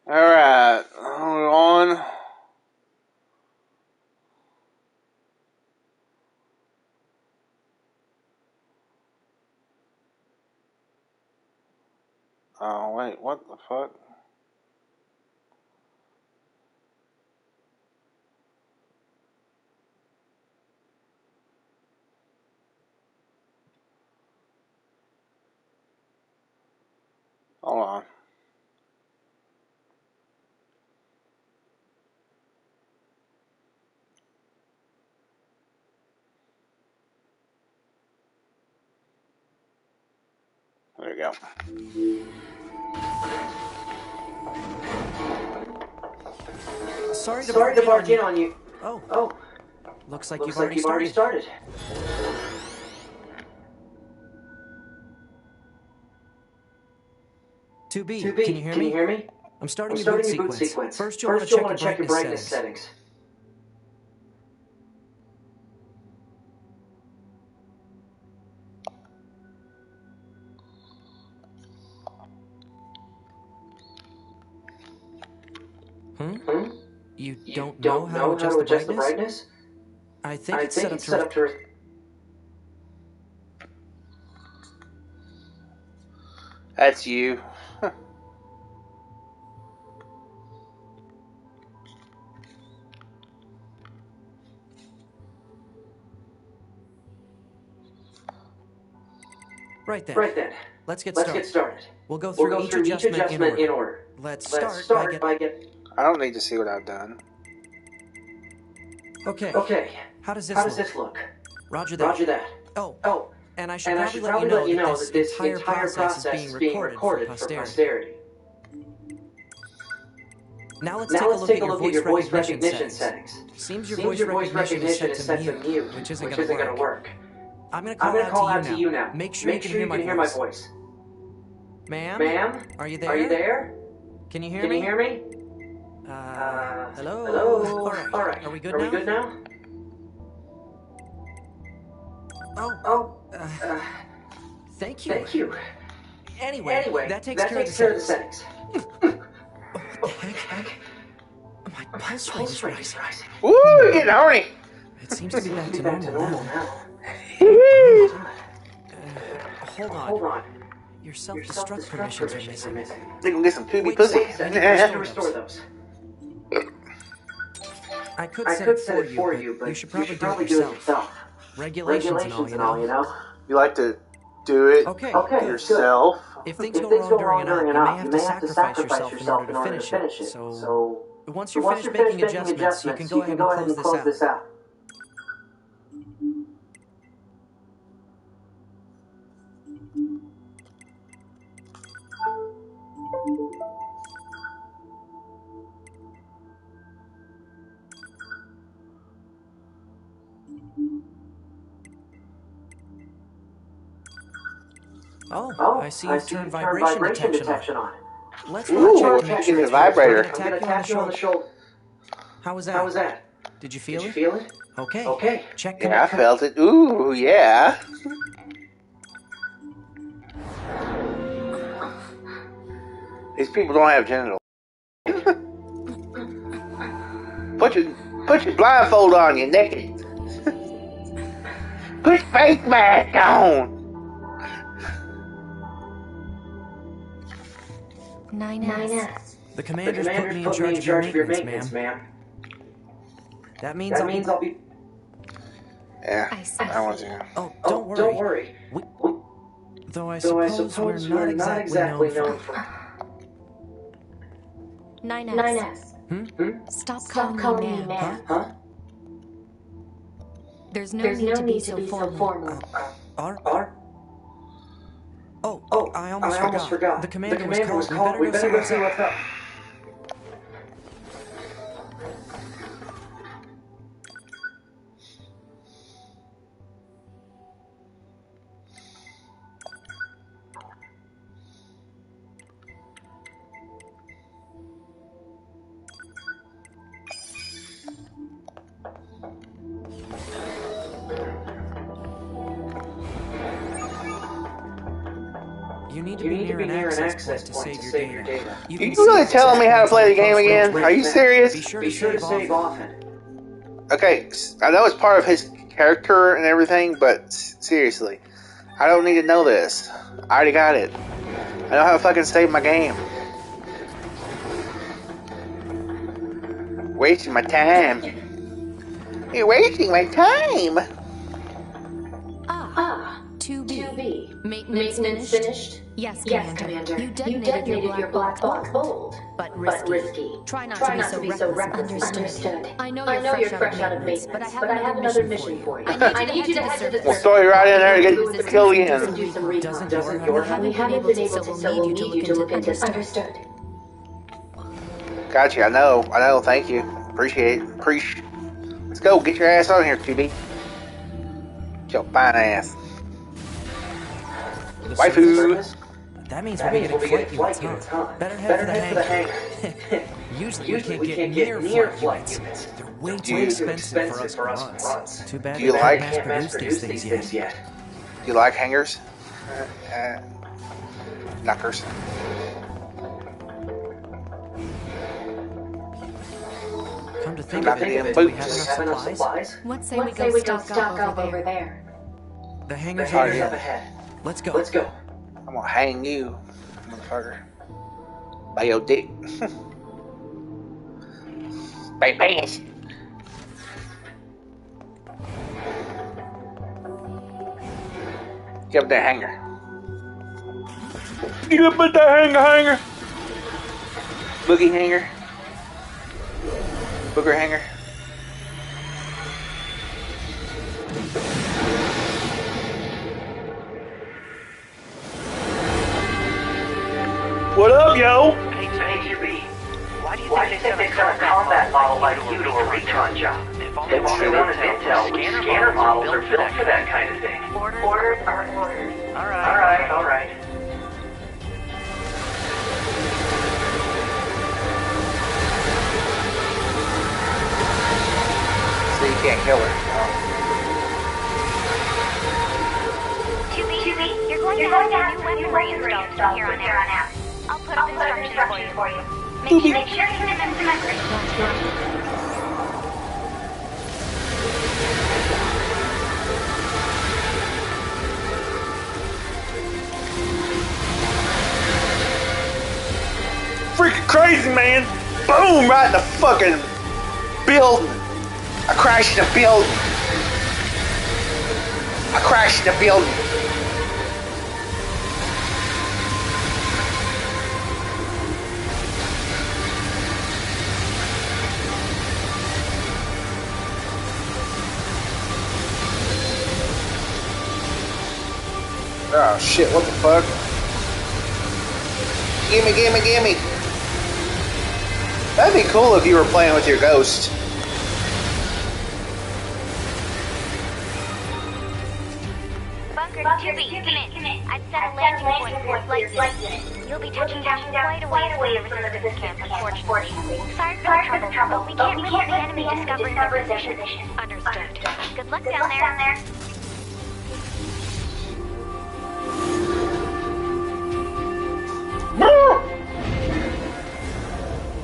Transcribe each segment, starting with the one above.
Alright, hold on. Oh, wait, what the fuck? Hold on. There you go. Sorry to barge in on you. Oh. Looks like you've already started. 2B, can you hear me? I'm starting your boot sequence. First, you'll want to check your brightness settings. You don't know how to adjust the brightness? I think it's set up to... That's you. Right then. Let's get started. We'll go through each adjustment in order. Let's start by getting... I don't need to see what I've done. Okay. How does this look? Roger that. Oh. And I should probably let you know that this entire process is being recorded for posterity. Now let's take a look at your voice recognition settings. Seems your voice recognition is set to mute, which isn't going to work. I'm going to call out to you now. Make sure you can hear my voice. Ma'am? Are you there? Can you hear me? Hello? Alright. Are we good now? Thank you. Anyway, that takes care of the settings. What the heck? My pulse rate is rising. Woo, you're getting horny. It seems to be back to normal now. Hold on. Your self-destruct permissions are missing. They gonna get some poopy pussy. I need to restore those. I could set it for you, but you should probably do it yourself. Regulations and all, you know. You like to do it yourself? If things go wrong during an op, you may have to sacrifice yourself in order to finish it. So once you're finished making adjustments, you can go ahead and close this out. Oh, I see you've turned vibration detection on. Let's check the vibrator. I'm gonna tap you on the shoulder. How was that? Did you feel it? Okay. Check. Yeah, I felt it. Ooh, yeah. These people don't have genitals. Put your blindfold on, you naked. Put your face mask on. 9S. The commander's put me in charge of your maintenance, ma'am. That means I'll be... Yeah, I want to. Oh, don't worry. Though I suppose we're not exactly known for... 9S. Stop calling me ma'am. Huh? There's no need to be so formal. R? Oh, I almost forgot. The commander was called. We better go see what's up. You need to be near an access point to save your data. You really telling me how to play the game again? Are you serious? Be sure to save often. Okay, I know it's part of his character and everything, but seriously, I don't need to know this. I already got it. I know how to fucking save my game. Wasting my time. You're wasting my time. 2B. Maintenance finished? Yes, Commander. You detonated your black bolt. But risky. Try not to be so reckless. Understood. I know you're fresh out of maintenance, but I have another mission for you. I need you to head to the We'll throw you right in there to get killed again. do some recon. We haven't been able to, so we'll need you to look into. Understood. Gotcha, I know, thank you. Appreciate it. Let's go, get your ass on here, 2B. Get your fine ass. Waifu! That means we'll be getting flight units, huh? Better head for the hangar. Usually we can't get near flight units. They're way too expensive for us to run. Too bad we can't mass produce these things yet. Do you like hangars? Knuckers. Come to think of it, do we have enough supplies? What say we go stock up over there? The hangar's up ahead. Let's go. I'm gonna hang you, motherfucker. By your dick. Bang, bang. Get up that hanger. Get up at that hanger. Boogie hanger. Booger hanger. What up, yo? Hey, JB. Why do you think they sent a combat model like you to a recon job? If all they want is intel, scanner models are built for that kind of thing. Orders are orders. All right. So you can't kill her. 2B, you're going to have a new weapon installed from here on out. I'll put up instructions for you. Make sure you send them to memory. Freaking crazy, man! Boom! Right in the fucking building. I crashed in the building. Oh shit, what the fuck? Gimme! That'd be cool if you were playing with your ghost. Bunker 2B, come in. I've set a landing point for your flight unit. You'll be touching down quite away from the resistance camp, unfortunately. Sorry for the trouble, but we can't risk the enemy discovering their position. Understood. Good luck down there.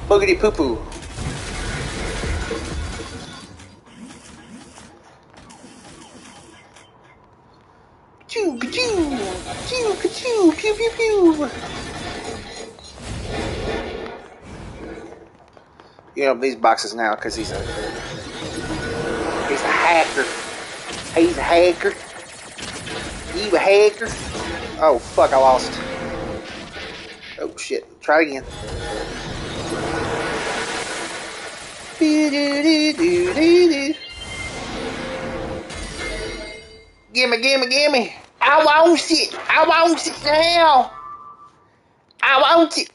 Boogity poo poo. Choo choo choo pew pew pew. You know these boxes now because he's a hacker. He's a hacker. You a hacker? Oh fuck! I lost. Oh shit! Try again. Gimme! I want it now! I want it!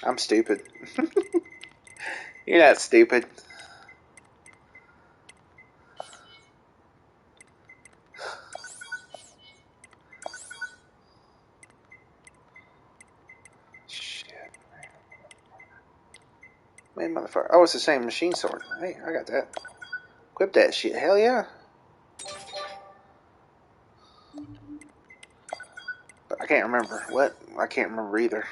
I'm stupid. You're not stupid. Man, motherfucker. Oh, it's the same machine sword. Hey, I got that. Equip that shit. Hell yeah. I can't remember. What? I can't remember either.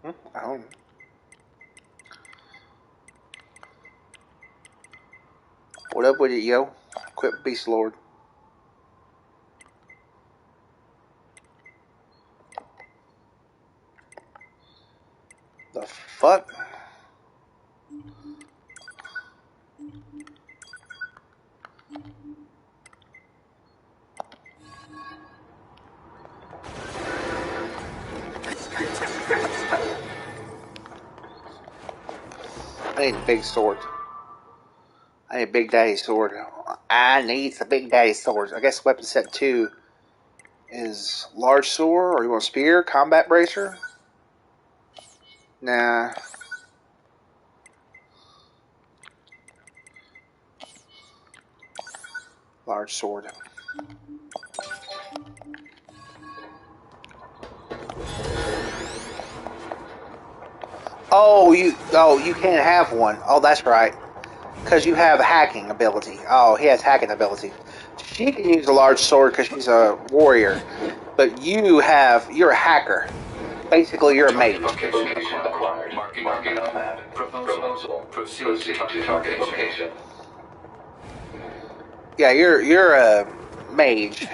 I don't know. What up with it, yo? Quit Beast Lord. The fuck? I need a big sword. I need a Big Daddy sword. I need the Big Daddy sword. I guess weapon set 2 is large sword, or you want spear, combat bracer? Nah. Large sword. Oh, you can't have one. Oh, that's right. Because you have hacking ability. Oh, he has hacking ability. She can use a large sword because she's a warrior. But you're a hacker. Basically, you're a mage. Location acquired. Marking on map. Proposal. Proceed to target location. Yeah, you're a mage.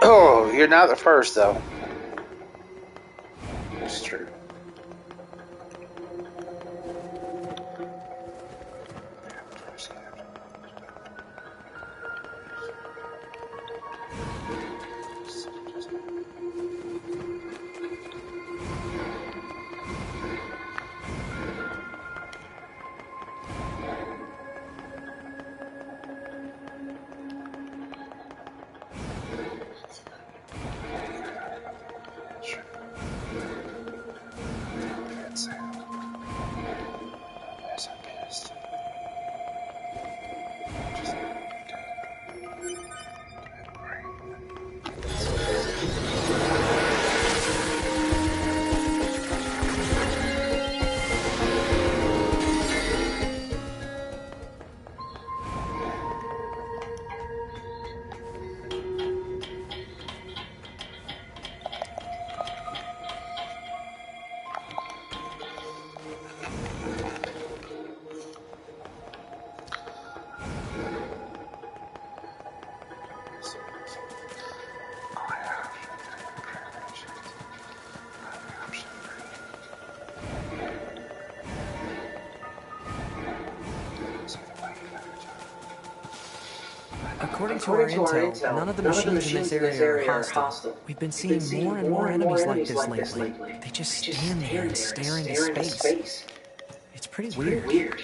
Oh, you're not the first though. That's true. According to our intel, none of the machines in this area are hostile. We've been seeing more and more enemies like this lately. They just stand there and stare into space. It's pretty weird.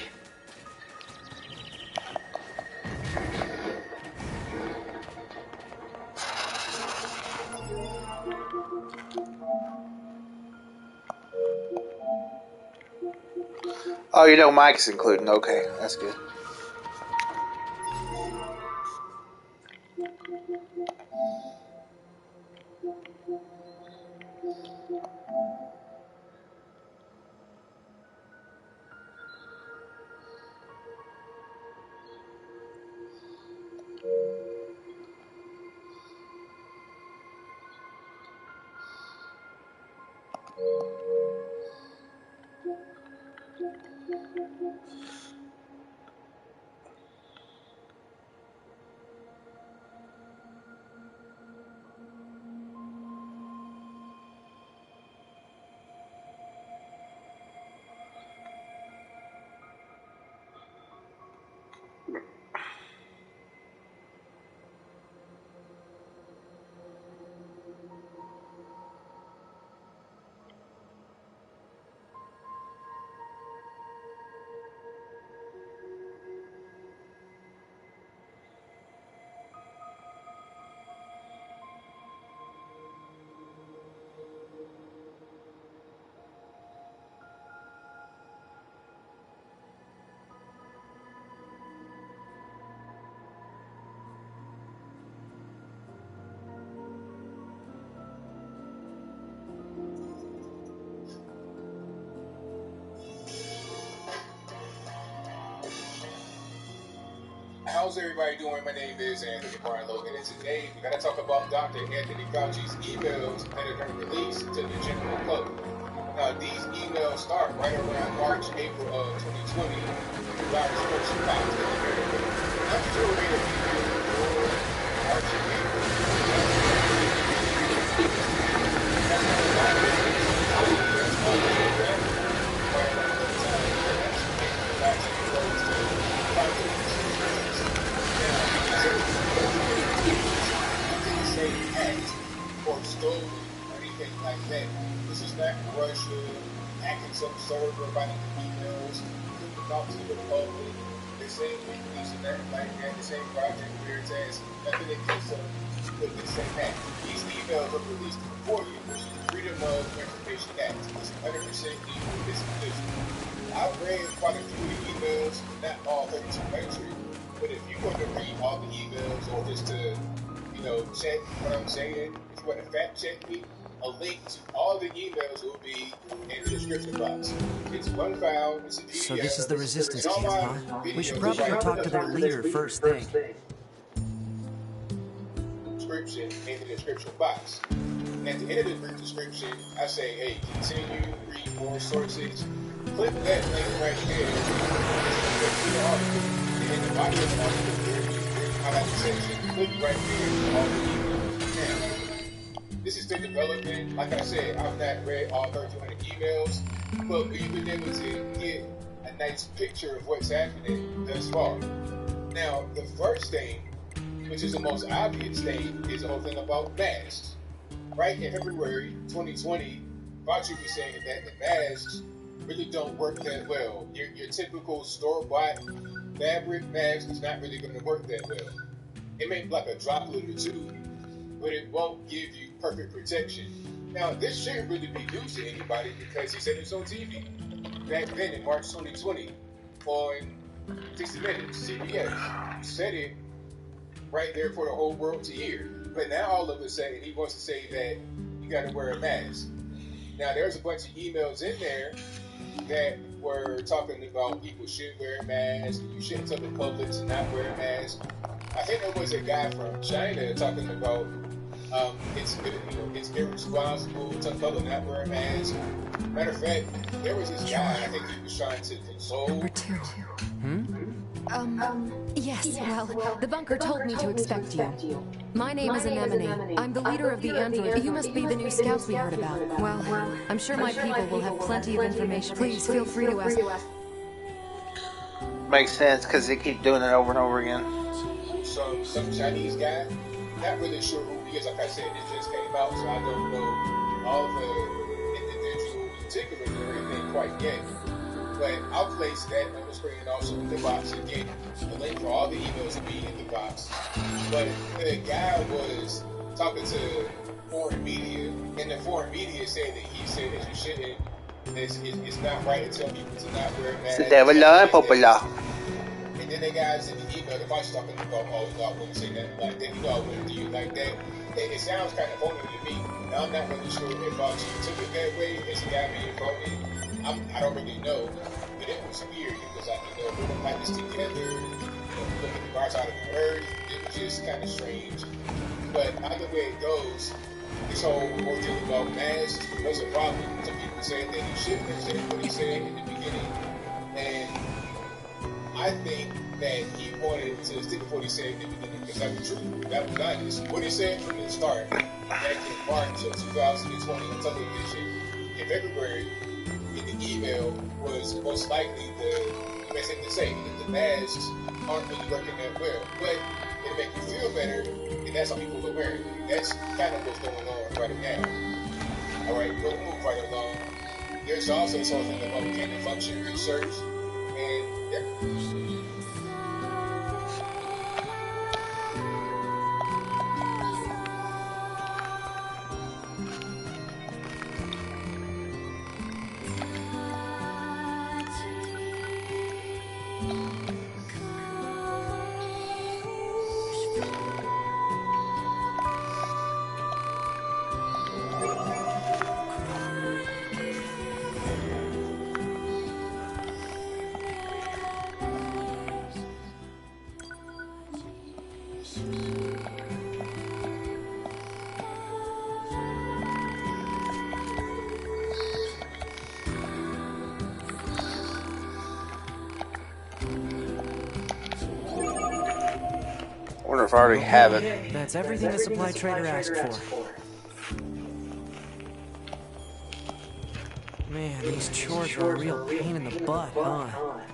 Oh, you know Mike's included. Okay, that's good. How's everybody doing? My name is Anthony Brian Logan, and today we gotta talk about Dr. Anthony Fauci's emails that are going to release to the general public. Now, these emails start right around March, April of 2020, when the virus first popped in America. I'm just going to read a few for March and April. That's not a lot of things. That's all the way back right around that time. That's when the vaccine goes to confidence. Now, I didn't say hacked or stolen or anything like that. This is not Russia hacking some server about the emails, putting them out to the public. This ain't WikiLeaks and nothing like that. This ain't Project Veritas. Nothing that gets up with this ain't hack. These emails are released before you, which is the Freedom of Information Act. It's 100% legal. It's official. I've read quite a few of the emails, not all 32 countries. But if you want to read all the emails or just to, check what I'm saying, if you want to fact check me, a link to all the emails will be in the description box. It's one file, it's a PDF. So this is the resistance all camp, my huh? We videos should probably go right talk to their leader first thing. Description in the description box. At the end of the brief description, I say, hey, continue, read more sources. Click that link right there. To the article. And in the body of the article, there's highlighted section. Click right there for all the emails. Now, this is still developing. Like I said, I've not read all 3,200 emails, but we've been able to get a nice picture of what's happening thus far. Now, the first thing, which is the most obvious thing, is the whole thing about masks. Right in February 2020, Fauci was saying that the masks really don't work that well. Your typical store-bought fabric mask is not really going to work that well. It may be like a droplet or two, but it won't give you perfect protection. Now, this shouldn't really be news to anybody because he said it's on TV. Back then in March 2020 on 60 Minutes, CBS, he said it right there for the whole world to hear. But now all of a sudden he wants to say that you got to wear a mask. Now there's a bunch of emails in there that were talking about people should wear a mask, you shouldn't tell the public to not wear a mask. I think there was a guy from China talking about it's irresponsible to tell the public not wear a mask. Matter of fact, there was this guy, I think he was trying to console. Number 2. Yes, well, the bunker told me to expect you. My name is Anemone. I'm the leader of the android. You must be the new scouts we heard about. Well, I'm sure my people will have plenty of information. Please feel free to ask. Makes sense because they keep doing it over and over again. Some Chinese guy, not really sure who he is. Like I said, it just came out, so I don't know all the individual particulars or anything quite yet. But I'll place that on the screen and also in the box again. The link for all the emails will be in the box. But the guy was talking to foreign media, and the foreign media said that he said that you shouldn't. It's not right to tell people to not wear a mask. And then the guys in the email, if I was talking about, I wouldn't say that like that, I wouldn't do you like that. It sounds kind of phony to me. Now, I'm not really sure if Fauci took it that way. Is the guy being phony? I don't really know, but it was weird because put the package together, look at the bars out of the earth, it was just kind of strange. But either way it goes, this whole ordeal about masks was a problem. Some people said that he shouldn't have said what he said in the beginning, and I think that he wanted to stick with what he said in the beginning because that was true. That was honest. What he said from the start, back in March of 2020 on television, in February, in the email was most likely the best thing to say that the masks aren't really working that well, but it'll make you feel better, and that's how people are wearing it. That's kind of what's going on right now. All right, we'll move right along. There's also something about gain of function research, and if I already have it. That's everything the supply trader asked for. Man, these chores are a real pain in the butt, huh?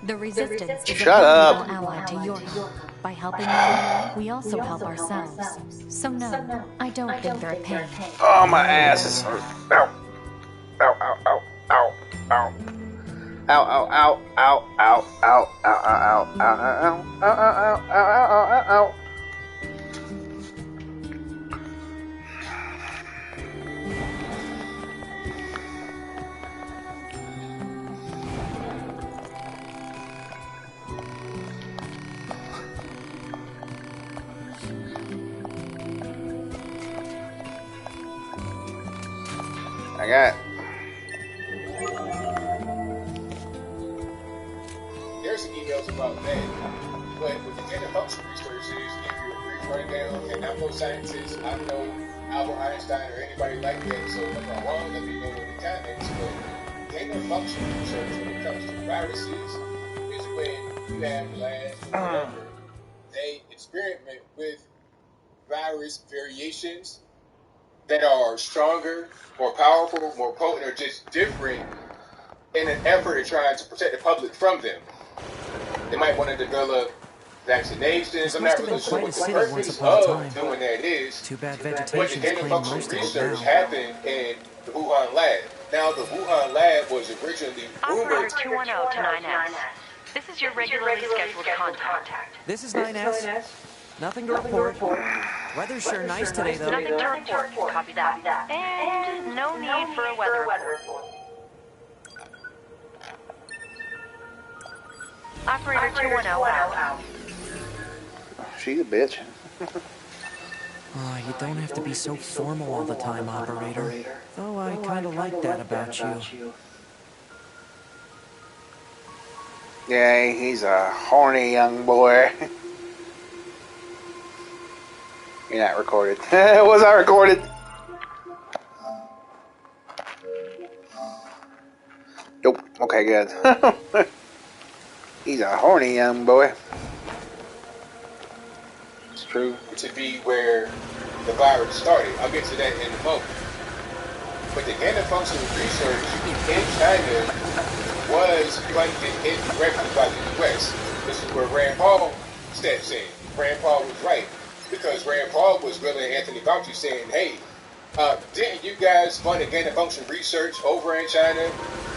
The Resistance is Shut a up. valuable ally to your help. By helping them, we also help ourselves. So no, I don't think they're a pain. Oh, my ass is... Ow. Ow, ow, ow, ow, ow. Ow, ow, ow, ow, ow, ow, ow, ow, ow, ow, ow, ow, ow, ow, ow, ow, ow. I got it. There's some emails about that. But with the gender function research is, if you're brief right now, and I'm no scientist, I'm no Albert Einstein or anybody like that, so if I'm wrong, let me know in the comments. But gender function research, when it comes to viruses, is when you have labs or whatever, they experiment with virus variations that are stronger, more powerful, more potent, or just different in an effort to try to protect the public from them. They might want to develop vaccinations. I'm not really sure what the purpose of doing that is. Too bad But the vegetation's gain of claimed function most of it research now. happened in the Wuhan lab. Now, the Wuhan lab was originally rumored. Operator 210 to 9S. This is your regularly scheduled contact. This is 9S. Nothing to report. Weather's sure nice today, though. Nothing to report. Copy that. And no need for a weather report. Operator 210 out. She's a bitch. Oh, you don't have to be so formal all the time, operator. Though I kind of like that about you. Yeah, he's a horny young boy. You're not recorded. Was I recorded? Nope. Okay, good. He's a horny young boy. It's true. To be where the virus started. I'll get to that in a moment. But the gain of function research in China was funded indirectly by the U.S. This is where Rand Paul steps in. Rand Paul was right. Because Rand Paul was grilling Anthony Fauci saying, hey, didn't you guys fund the gain of function research over in China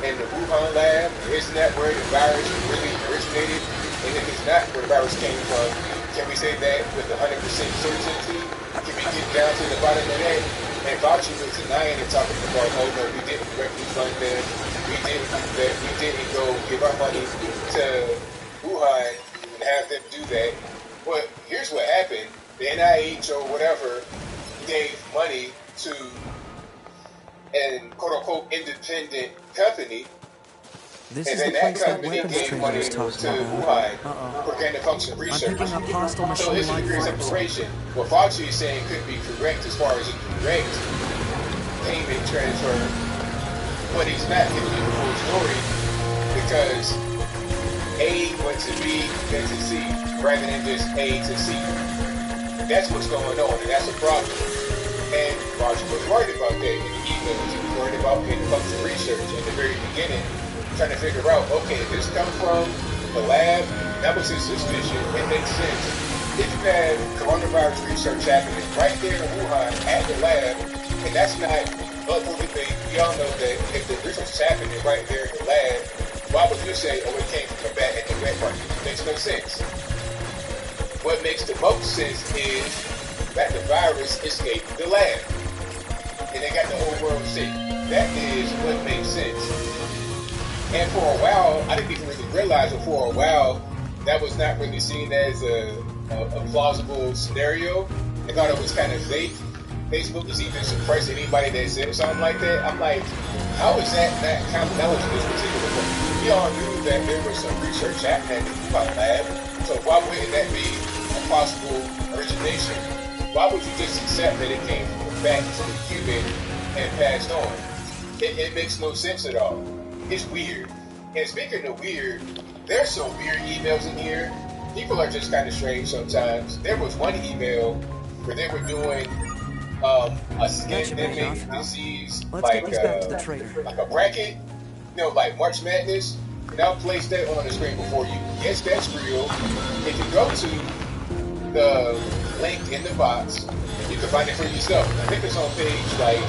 in the Wuhan lab? Isn't that where the virus really originated? And if it's not where the virus came from, can we say that with 100% certainty? Can we get down to the bottom of that? And Fauci was denying and talking about, oh no, we didn't directly fund them. We didn't do that. We didn't go give our money to Wuhan and have them do that. Well, here's what happened. The NIH or whatever gave money to an quote-unquote independent company. This and is then the that place that company weapons gave trader money was to talking about. Wuhan for gain of function I'm research. picking up hostile So it's a machine-like degree of vibes. separation. What Fauci is saying could be correct as far as a direct payment transfer, but he's not giving you the full story because A went to B, then to C, rather than just A to C. That's what's going on, and that's a problem. And Fauci was worried about that in the emails. He was worried about gain of function research in the very beginning, trying to figure out, okay, if this comes from the lab, that was his suspicion. It makes sense. If you have coronavirus research happening right there in Wuhan at the lab, and that's not public debate, we all know that if the research is happening right there in the lab, why would you say, oh, it came from the bat at the wet market? It makes no sense. What makes the most sense is that the virus escaped the lab. And they got the whole world sick. That is what makes sense. And for a while, I didn't even really realize it for a while, that was not really seen as a plausible scenario. I thought it was kind of fake. Facebook is even suppressing anybody that said something like that. I'm like, how is that not common knowledge in this particular way? We all knew that there was some research happening in the Wuhan lab, so why wouldn't that be a possible origination? Why would you just accept that it came from the bat to the human and passed on? It makes no sense at all. It's weird. And speaking of weird, there's some weird emails in here. people are just kind of strange sometimes. There was one email where they were doing a pandemic disease, like a bracket, like March Madness, and I'll place that on the screen before you. Yes, that's real. If you go to the link in the box, you can find it for yourself. I think it's on page like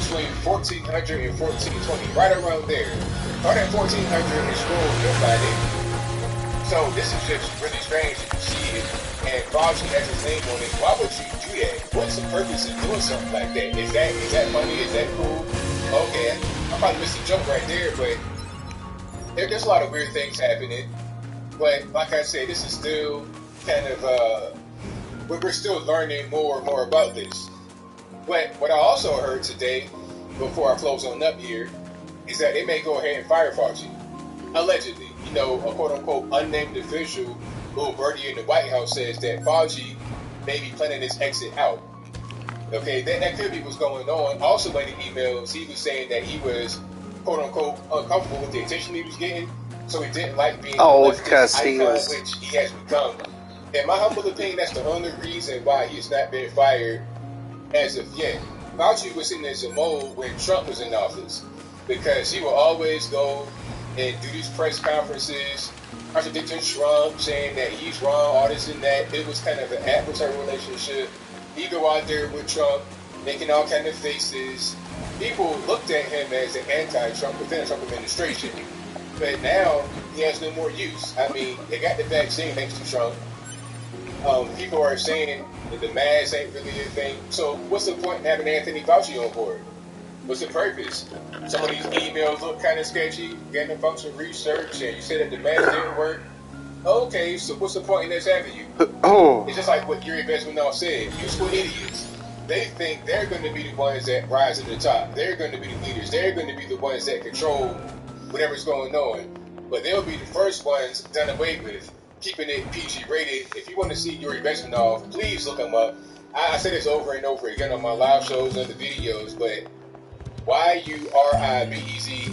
between 1400 and 1420, right around there. Start at 1400 and scroll, you'll find it. So this is just really strange if you see it, and Fauci has his name on it. Why would you do that? What's the purpose of doing something like that? Is that funny? Is that cool? Okay, I probably missed a joke right there, but there's a lot of weird things happening. But like I said, this is still kind of we're still learning more and more about this. But what I also heard today, before I close on up here, is that they may go ahead and fire Fauci. Allegedly. A quote-unquote unnamed official, little birdie in the White House, says that Fauci may be planning his exit out. Okay, that could be what's going on. Also in the emails, he was saying that he was quote-unquote uncomfortable with the attention he was getting, so he didn't like being because he was, which he has become. In my humble opinion, that's the only reason why he's not been fired as of yet. Fauci was in this mode when Trump was in office, because he will always go and do these press conferences, contradicting Trump, saying that he's wrong, all this and that. It was kind of an adversarial relationship. He go out there with Trump, making all kind of faces. People looked at him as an anti-Trump within the Trump administration. But now, he has no more use. I mean, they got the vaccine thanks to Trump. People are saying that the mask ain't really a thing. So what's the point in having Anthony Fauci on board? What's the purpose? Some of these emails look kind of sketchy, getting a bunch of research, and you said that the mask didn't work. Okay, so what's the point in this having you? It's just like what Yuri Bezmenov said, useful idiots. They think they're going to be the ones that rise to the top. They're going to be the leaders. They're going to be the ones that control whatever's going on. But they'll be the first ones done away with, keeping it PG rated. If you want to see Yuri Bezmenov, please look him up. I say this over and over again on my live shows and the videos, but YURIBEZME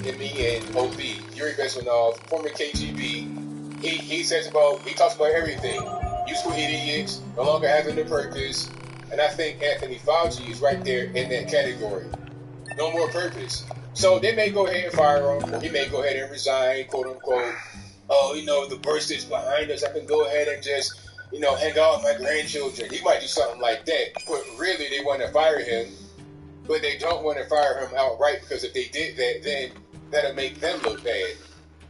and OV, Yuri Bezmenov, former KGB. He talks about everything. Useful idiots, no longer having the purpose. And I think Anthony Fauci is right there in that category. No more purpose. So they may go ahead and fire him, or he may go ahead and resign, quote unquote. Oh, the worst is behind us. I can go ahead and just, hang out with my grandchildren. He might do something like that. But really, they want to fire him. But they don't want to fire him outright, because if they did that, then that'll make them look bad.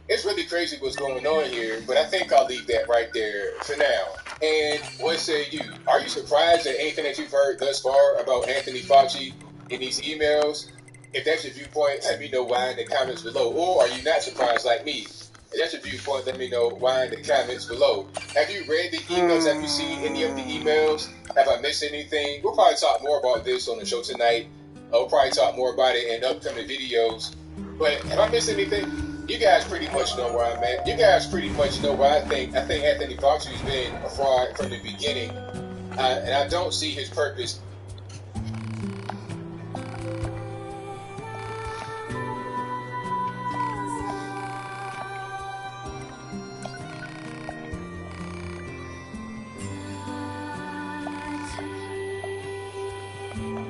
It's really crazy what's going on here, but I think I'll leave that right there for now. And what say you? Are you surprised at anything that you've heard thus far about Anthony Fauci in these emails? If that's your viewpoint, let me know why in the comments below. Or are you not surprised like me? If that's your viewpoint, let me know why in the comments below. Have you read the emails? Have you seen any of the emails? Have I missed anything? We'll probably talk more about this on the show tonight. We'll probably talk more about it in upcoming videos. But have I missed anything? You guys pretty much know where I'm at. You guys pretty much know what I think. I think Anthony Fauci's been a fraud from the beginning. And I don't see his purpose.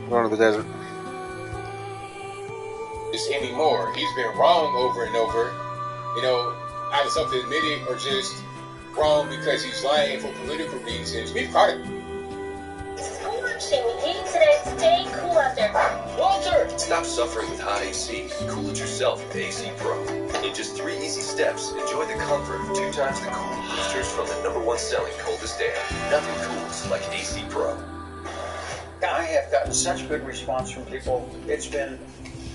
Going to the desert. Anymore. He's been wrong over and over. Either self-admitted or just wrong because he's lying for political reasons. We've caught it. This is cool watching. Eating today. Stay cool out there. Walter! Stop suffering with hot AC. Cool it yourself with AC Pro. In just 3 easy steps, enjoy the comfort of 2 times the cooling boosters from the #1 selling coldest air. Nothing cools like AC Pro. I have gotten such good response from people. It's been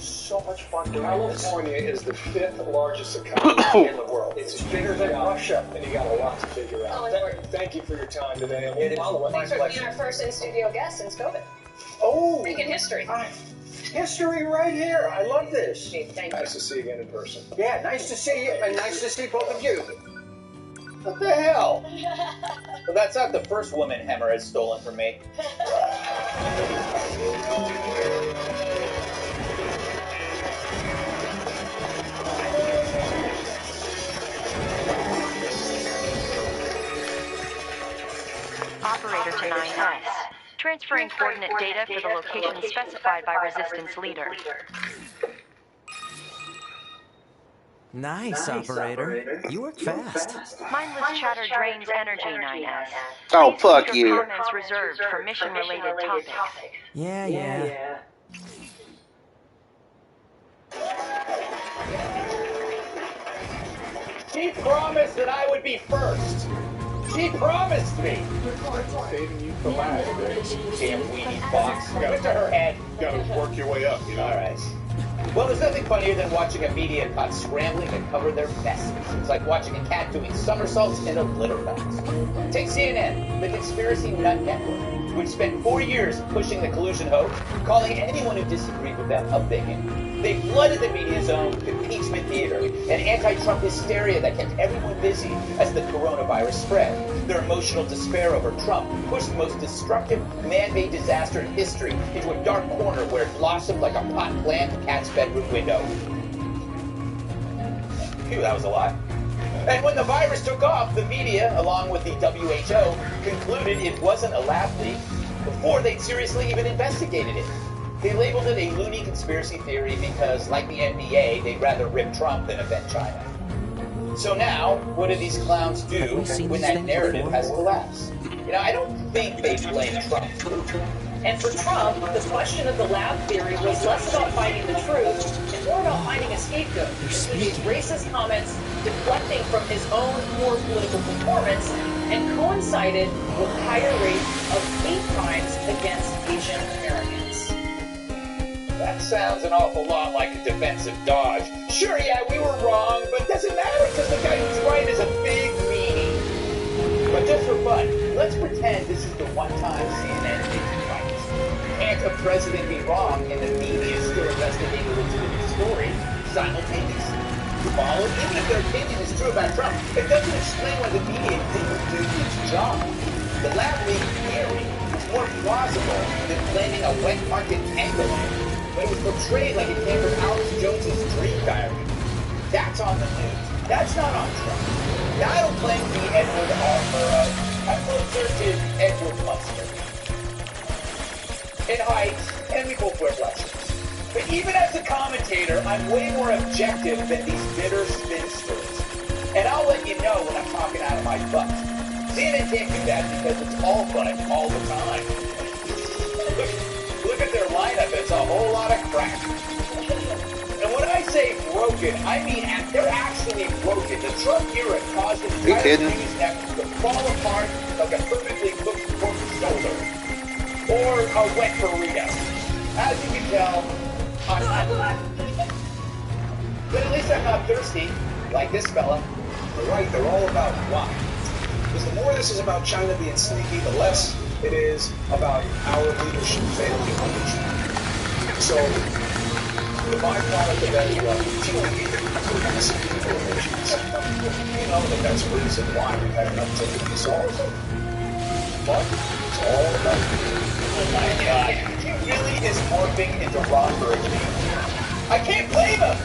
so much fun doing this. California is the 5th largest economy in the world. It's bigger than Russia, and you got a lot to figure out. Thank you for your time today. It is Thanks for being our first in-studio guest since COVID. Oh! Making history. History right here. I love this. Thank you. Nice to see you again in person. Yeah, nice to see you, and nice to see both of you. What the hell? Well, that's not the first woman Hammer has stolen from me. transferring coordinate data for the location specified by Resistance leader. Nice, operator. You work fast. Mindless chatter drains energy, 9S. Oh, Please fuck keep your you. comments reserved for mission-related topics. Yeah. She promised that I would be first. She promised me. Saving you for last, Damn weenie fox. Go to her head. You gotta work your way up, you know? All right. Well, there's nothing funnier than watching a media caught scrambling to cover their messes. It's like watching a cat doing somersaults in a litter box. Take CNN, the conspiracy nut network, which spent 4 years pushing the collusion hoax, calling anyone who disagreed with them a bigot. They flooded the media zone with impeachment theater and anti-Trump hysteria that kept everyone busy as the coronavirus spread. Their emotional despair over Trump pushed the most destructive man-made disaster in history into a dark corner where it blossomed like a pot plant in the cat's bedroom window. Phew, that was a lot. And when the virus took off, the media, along with the WHO, concluded it wasn't a lab leak before they'd seriously even investigated it. They labeled it a loony conspiracy theory because, like the NBA, they'd rather rip Trump than offend China. So now, what do these clowns do when that narrative has collapsed? You know, I don't think they blame Trump. And for Trump, the question of the lab theory was less about finding the truth and more about finding a scapegoat. His racist comments deflecting from his own poor political performance and coincided with higher rates of hate crimes against Asian Americans. That sounds an awful lot like a defensive dodge. Sure, yeah, we were wrong, but it doesn't matter because the guy who's right is a big meanie. But just for fun, let's pretend this is the one time CNN isn't right. Can't a president be wrong and the media still investigating a legitimate story simultaneously? Follow? Even if their opinion is true about Trump, it doesn't explain why the media didn't do its job. The lab leak theory is more plausible than blaming a wet market kangaroo. But it was portrayed like it came from Alex Jones's dream diary. That's on the news. That's not on Trump. Now, I don't claim to be Edward R. Murrow. I'm closer to Edward Mustard. In height, and we both wear blushes. But even as a commentator, I'm way more objective than these bitter spinsters. And I'll let you know when I'm talking out of my butt. CNN can't do that because it's all butt all the time. Look at their lineup, it's a whole lot of crap. And when I say broken, I mean they're actually broken. The Trump era caused the entire news network to fall apart like a perfectly cooked pork shoulder. Or a wet burrito. As you can tell, I'm not. But at least I'm not thirsty, like this fella. You're right, they're all about why. Because the more this is about China being sneaky, the less it is about our leadership failing to understand. So, the byproduct of that is what TV massive corporations. You know that's the reason why we've had an uptick in this all. But it's all about oh my God, he really is morphing into Ron Burgundy. I can't blame him!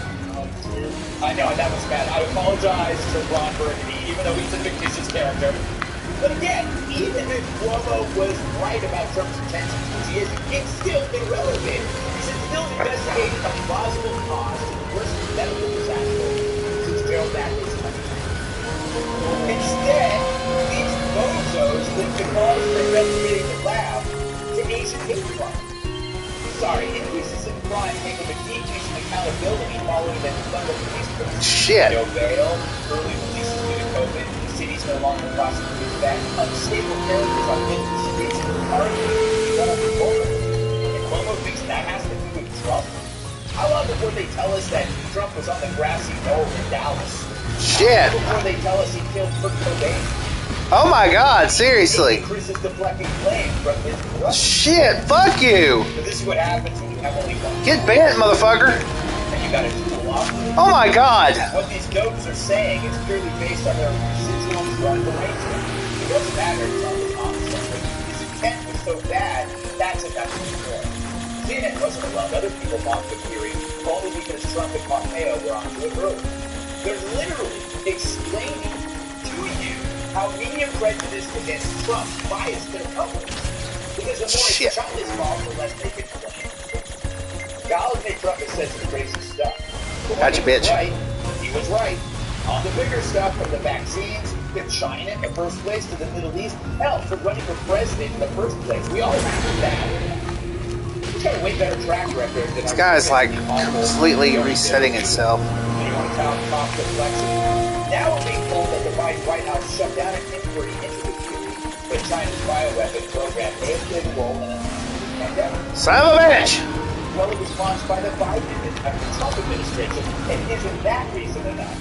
I know, that was bad. I apologize to Ron Burgundy, even though he's a fictitious character. But again, even if Cuomo was right about Trump's intentions, which he is, it's still irrelevant. You should still investigate a plausible cause to the worst medical disaster since Gerald Matthews' country. Instead, these bozos link the cause for investigating the lab to Asian hate crime. Sorry, increases in crime came from a decrease in accountability following the December police protests. Shit. No bail, early releases due to COVID, cities no longer prosecute that, unstable characters on the streets of the party, and Cuomo thinks that has to do with Trump. How long before they tell us that Trump was on the grassy knoll in Dallas? Shit. How long before they tell us he killed Kurt Cobain? Oh my God, seriously. Chris is deflecting blame from his brother. Shit, fuck you. But this is what happens when you have only one. Get bent, motherfucker. And you gotta cool off. Oh my God. What these goats are saying is purely based on their residual drug arrangement. It doesn't matter if Trump is honest. His intent was so bad, that's enough to destroy. CNN wasn't alone. Other people mocked the theory, only because Trump and Pompeo were onto it early. They're literally explaining to you how media prejudice against Trump biased their coverage. Look Because the more it's shot this fall, the less they can claim. I'll admit Trump has said some crazy stuff. But Gotcha, bitch. He was right. On the bigger stuff, from the vaccines to China in the first place to the Middle East, hell, to running for president in the first place. We all remember that. He's got a way better track record than This guy's like completely resetting itself. You want to talk deflection? Now we're being told that the Biden White House shut down an inquiry into the theory that China's bioweapon program may have played a role in a pandemic. Son of a bitch! Well, it was launched by the Trump administration, and isn't that reason enough?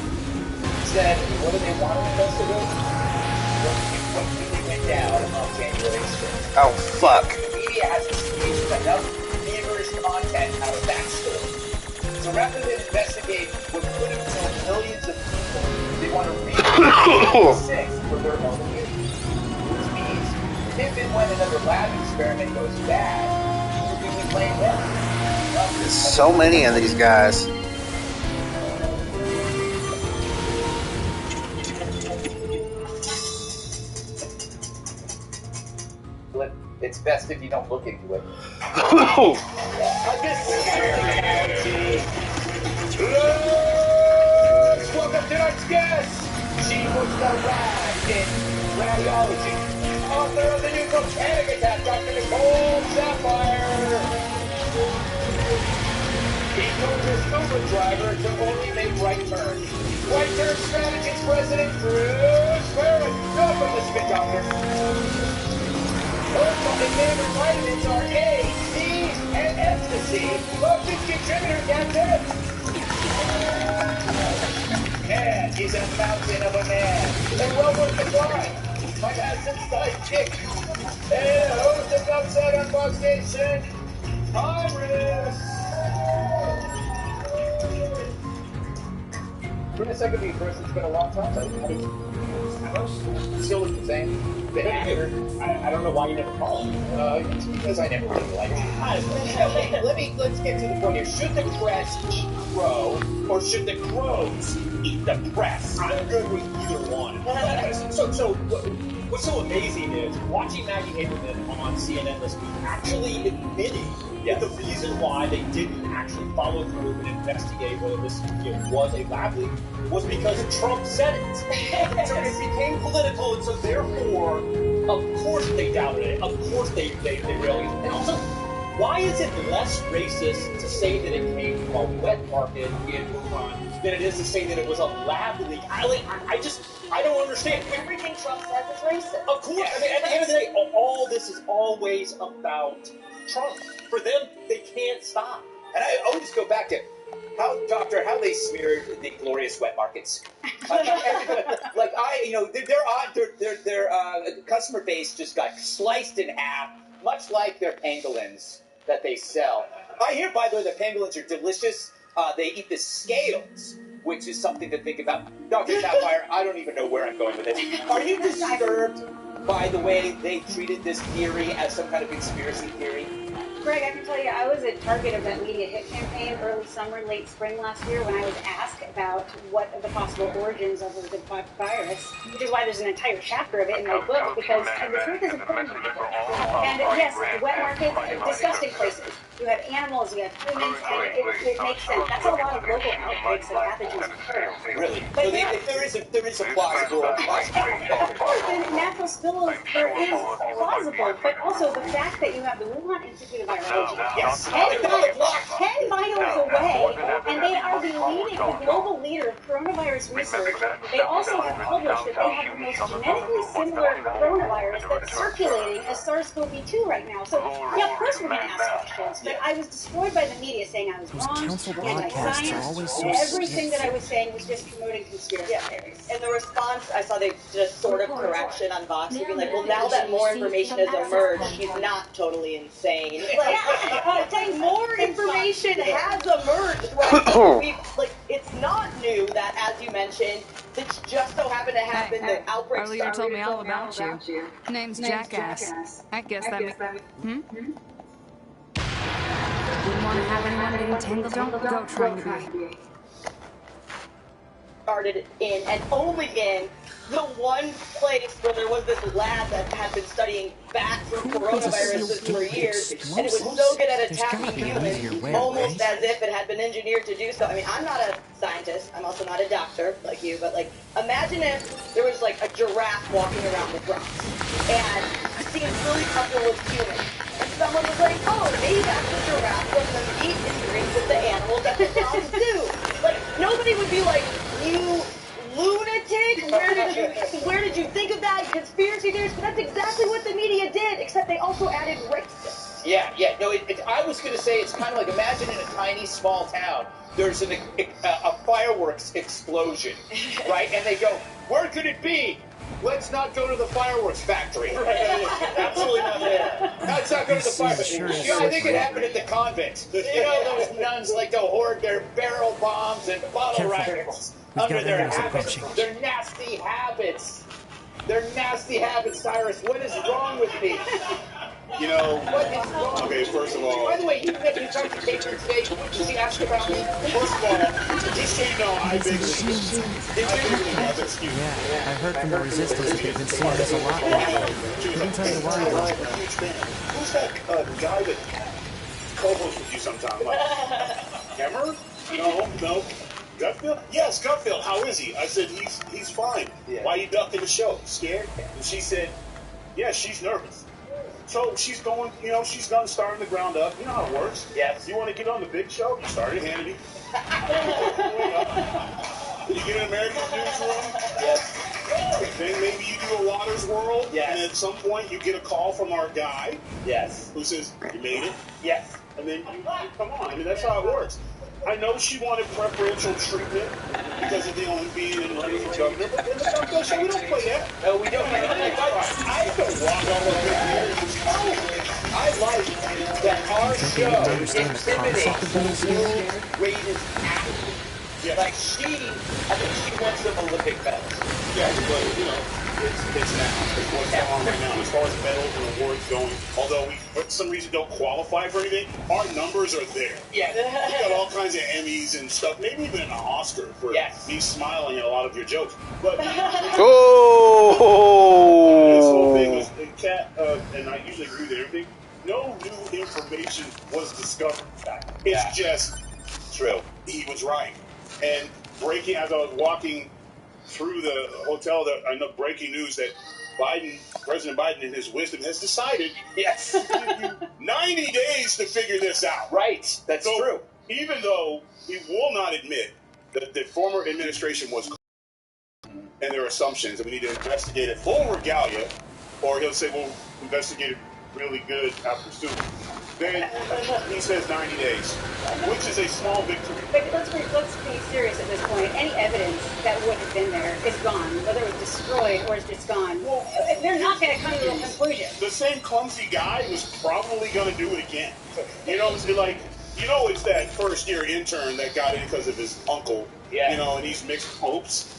Said, what do they want to investigate? What really went down on January 6th. Oh, fuck. The media hasn't squeezed enough feverish content out of that story. So rather than investigate what could have killed millions of people, they want to read sick for their own use. Which means, if and when another lab experiment goes bad, who do we blame them? There's so many of these guys. It's best if you don't look into it. Welcome to tonight's guest. She was the rad in radiology. Author of the new book, Panic Attack, Dr. Nicole Sapphire. He told his Uber driver to only make right turns. Right turn strategist president Bruce Barrett. Welcome to Spit Doctor. And favorite vitamins are A, C, and ecstasy. Focus contributor, Captain. Man, he's a mountain of a man. And well worth the climb. My handsome sidekick. And host of Upside on Fox Station, Iris. Chris, I could be first. It's been a long time. Still look the same. I don't know why you never called. It's because I never really liked it. Let's get to the point here. Should the press eat crow, or should the crows eat the press? I'm good with either one. So what's so amazing is watching Maggie Haberman on CNN this week actually admitting that the reason why they didn't actually follow through and investigate whether this was a lab leak was because Trump said it. So it became political, and so therefore, of course they doubted it. Of course they really. And also, why is it less racist to say that it came from a wet market in Wuhan than it is to say that it was a lab leak? I don't understand. Everything Trump says is racist. Of course. I mean, at the end of the day, all this is always about Trump. For them, they can't stop. And I always go back to how they smeared the glorious wet markets. Their customer base just got sliced in half, much like their pangolins that they sell. I hear, by the way, that pangolins are delicious. They eat the scales, which is something to think about. Dr. Sapphire, I don't even know where I'm going with this. Are you disturbed by the way they treated this theory as some kind of conspiracy theory? Greg, I can tell you, I was a target of that media hit campaign early summer, late spring last year when I was asked about what are the possible origins of the virus, which is why there's an entire chapter of it in my book, because the truth is important. And yes, the wet market, disgusting places. You have animals, you have humans, and it makes sense. That's a lot of local outbreaks of pathogens occur. Really? But so there is a plausible. The natural spillover is plausible, but also the fact that you have the Wuhan Institute of Virology, 10 miles away, and they are the global leader of coronavirus research. They also have published that they have the most genetically similar coronavirus that's circulating as SARS-CoV-2 right now. So, yeah, of course we're going to ask questions. But I was destroyed by the media saying I was wrong, anti-science, everything that I was saying was just promoting conspiracy theories. And the response, I saw they did a sort of correction on Vox to be like, well, now that more information has emerged, he's not totally insane. Like, more information has emerged. Right? It's not new that, as you mentioned, this just so happened to happen. The outbreak. Our leader told me all about you. Name's Jackass. I guess that means. Wouldn't want to have anyone getting tangled. Don't go trying to be. Started in and only in the one place where there was this lab that had been studying bats and coronaviruses for years, and it was so good at attacking humans, almost as if it had been engineered to do so. I mean, I'm not a scientist. I'm also not a doctor like you, but like, imagine if there was like a giraffe walking around the Bronx, and it seemed really comfortable with humans. And someone was like, oh, maybe that's the giraffe from the meet and greet with the animals at the Bronx Zoo. Like, nobody would be like, you lunatic, where did you think of that, conspiracy theories? But that's exactly what the media did, except they also added racist. Yeah, no, I was going to say it's kind of like, imagine in a tiny, small town, there's a fireworks explosion, right? And they go, where could it be? Let's not go to the fireworks factory. Absolutely not there. Let's not go to the fireworks. I think it happened at the convent. You know, those nuns like to hoard their barrel bombs and bottle rockets under their habits. Their nasty habits. Their nasty habits, Cyrus. What is wrong with me? You know, what is wrong? Okay, first of all, by the way, you talked to Catherine today. Did she ask about me? First of all, just so you know, I beg excuse. Yeah, I heard from the Resistance that they've been seeing this a lot lately. He didn't tell you why, though. Who's that guy that co-hosts with you sometime? Like, Hammer? No. Gutfield? Yes, Gutfield. How is he? I said, he's fine. Yeah. Why you ducking the show? Scared? And she said, yeah, she's nervous. So she's going, she's going to start from the ground up. You know how it works. Yes. You want to get on the big show? You start at Hannity. You get an American Newsroom. Yes. Then maybe you do a Waters World. Yes. And at some point you get a call from our guy. Yes. Who says, you made it. Yes. And then you come on. I mean, that's how it works. I know she wanted preferential treatment because of the only being in running for governor, but in the Gutfield show, we don't play that. No, we don't. I don't walk over here. I like that our show intimidates the world's greatest athlete. Yeah. Like I think she wants some Olympic medals. Yeah, but it's now. It's what's going on right now. As far as medals and awards going, although we for some reason don't qualify for anything, our numbers are there. Yeah. We got all kinds of Emmys and stuff, maybe even an Oscar for me smiling at a lot of your jokes. But this whole thing was, Kat, and I usually agree with everything, no new information was discovered. It's just true. He was right. And as I was walking through the hotel, I know breaking news that President Biden, in his wisdom, has decided to give you 90 days to figure this out. Right. That's true. Even though he will not admit that the former administration was and their assumptions, and we need to investigate it full regalia, or he'll say, we'll investigate it really good after soon. Then he says 90 days, which is a small victory. But let's be serious at this point. Any evidence that would have been there is gone, whether it was destroyed or it's just gone. Well, they're not going to come to a conclusion. The same clumsy guy was probably going to do it again. It's that first-year intern that got in because of his uncle. Yeah. And he's mixed hopes.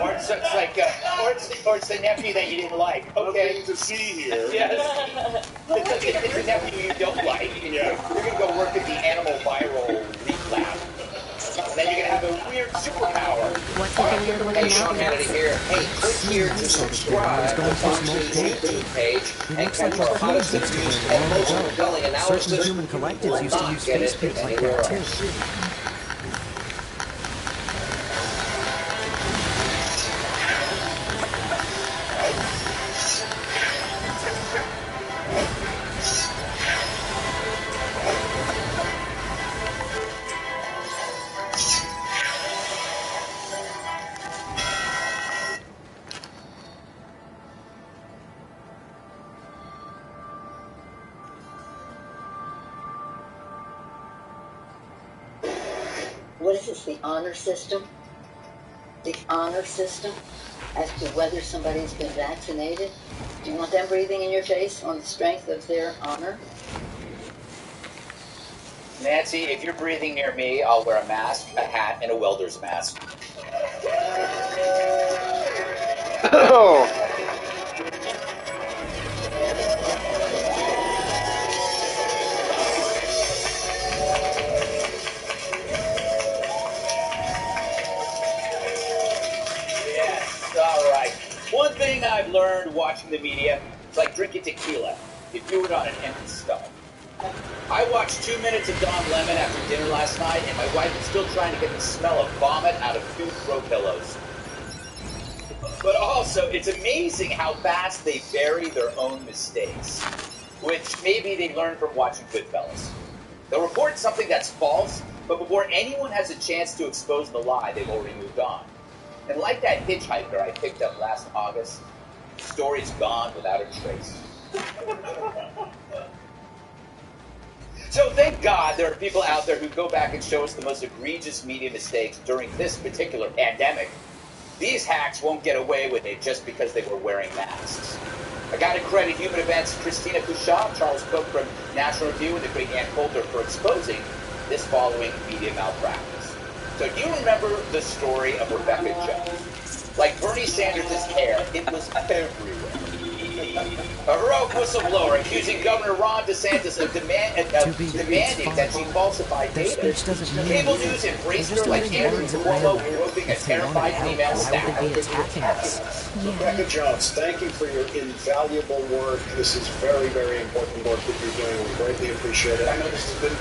Or it's the nephew that you didn't like. Okay. Nothing to see here. Yes. It's a nephew you don't like. Yeah. You're going to go work at the animal viral leak lab. And then you're going to have a weird superpower. What's with the weird looking Hannity here. Hey, click here to subscribe to Fox's YouTube page and catch our hottest news and most compelling analysis. Certain human collectives used to use Facebook like that too. What is this, the honor system? The honor system as to whether somebody's been vaccinated? Do you want them breathing in your face on the strength of their honor? Nancy, if you're breathing near me, I'll wear a mask, a hat, and a welder's mask. thing I've learned watching the media, it's like drinking tequila. You do it on an empty stomach. I watched 2 minutes of Don Lemon after dinner last night, and my wife is still trying to get the smell of vomit out of 2 throw pillows. But also, it's amazing how fast they bury their own mistakes, which maybe they learned from watching Goodfellas. They'll report something that's false, but before anyone has a chance to expose the lie, they've already moved on. And like that hitchhiker I picked up last August, the story's gone without a trace. So thank God there are people out there who go back and show us the most egregious media mistakes during this particular pandemic. These hacks won't get away with it just because they were wearing masks. I gotta credit Human Events' Christina Couchard, Charles Cook from National Review, and the great Ann Coulter for exposing this following media malpractice. So do you remember the story of Rebecca Jones? Like Bernie Sanders' hair, it was everywhere. A heroic whistleblower accusing Governor Ron DeSantis of demanding that she falsified data. Cable News embraced her like Andrew Cuomo groping a terrified female staffer. Rebecca Jones, thank you for your invaluable work. This is very, very important work that you're doing. We greatly appreciate it. I know this has been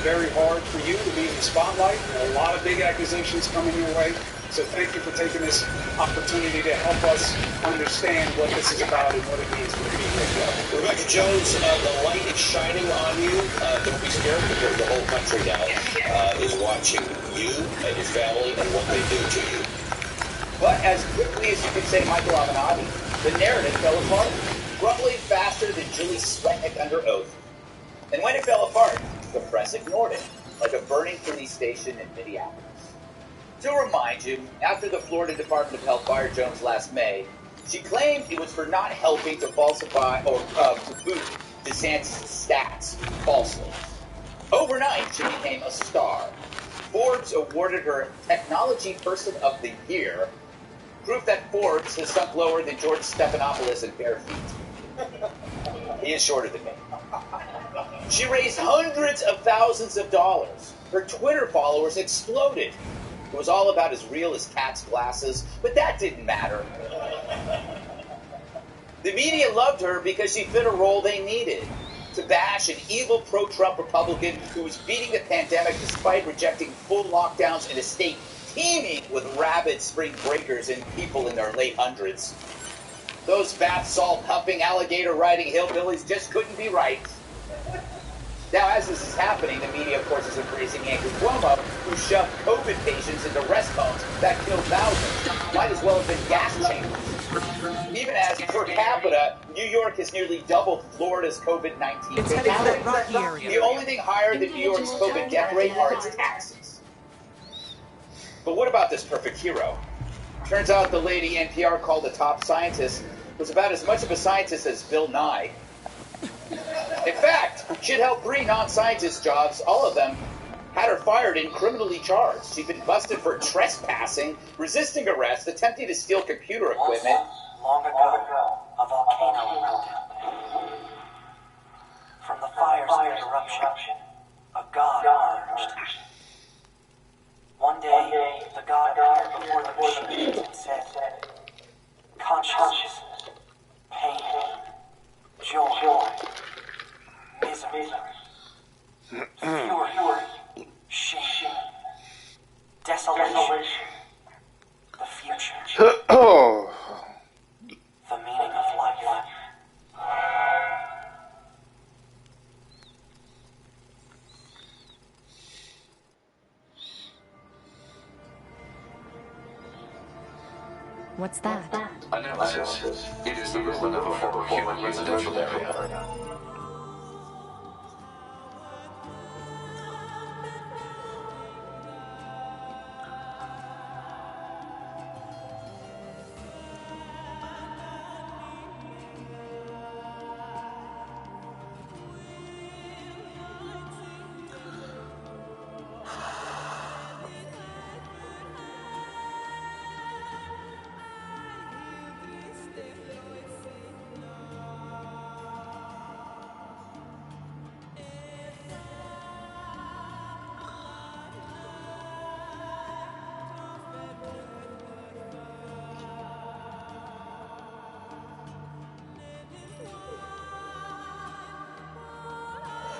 very hard for you to be in the spotlight. A lot of big accusations coming your way. So thank you for taking this opportunity to help us understand what this is about and what it means for the people of God. Rebecca Jones, the light is shining on you. Don't be scared because the whole country now is watching you and your family and what they do to you. But as quickly as you could say Michael Avenatti, the narrative fell apart, crumbling faster than Julie Swetnick under oath. And when it fell apart, the press ignored it, like a burning police station in Minneapolis. To remind you, after the Florida Department of Health fired Jones last May, she claimed it was for not helping to falsify or to boot DeSantis' stats falsely. Overnight, she became a star. Forbes awarded her Technology Person of the Year, proof that Forbes has sunk lower than George Stephanopoulos in bare feet. He is shorter than me. She raised hundreds of thousands of dollars. Her Twitter followers exploded. It was all about as real as Cat's glasses, but that didn't matter. The media loved her because she fit a role they needed. To bash an evil pro-Trump Republican who was beating the pandemic despite rejecting full lockdowns in a state teeming with rabid spring breakers and people in their late hundreds. Those bath salt pumping, alligator riding hillbillies just couldn't be right. Now, as this is happening, the media, of course, is embracing Andrew Cuomo, who shoved COVID patients into rest homes that killed thousands. Might as well have been gas chambers. Even as, per capita, New York has nearly doubled Florida's COVID-19 It's heading for that rocky area. The only thing higher than New York's COVID death rate are its taxes. But what about this perfect hero? Turns out the lady NPR called a top scientist was about as much of a scientist as Bill Nye. In fact, she'd held 3 non-scientist jobs, all of them had her fired and criminally charged. She'd been busted for trespassing, resisting arrest, attempting to steal computer equipment. Long ago, a volcano erupted. From the fire's eruption, a god emerged. One day, the god appeared before the machines and said, consciousness, pain, joy, misery, fury, shame, desolation, the future, the meaning of life. What's that? Analysis. It is the ruin of a former human residential area.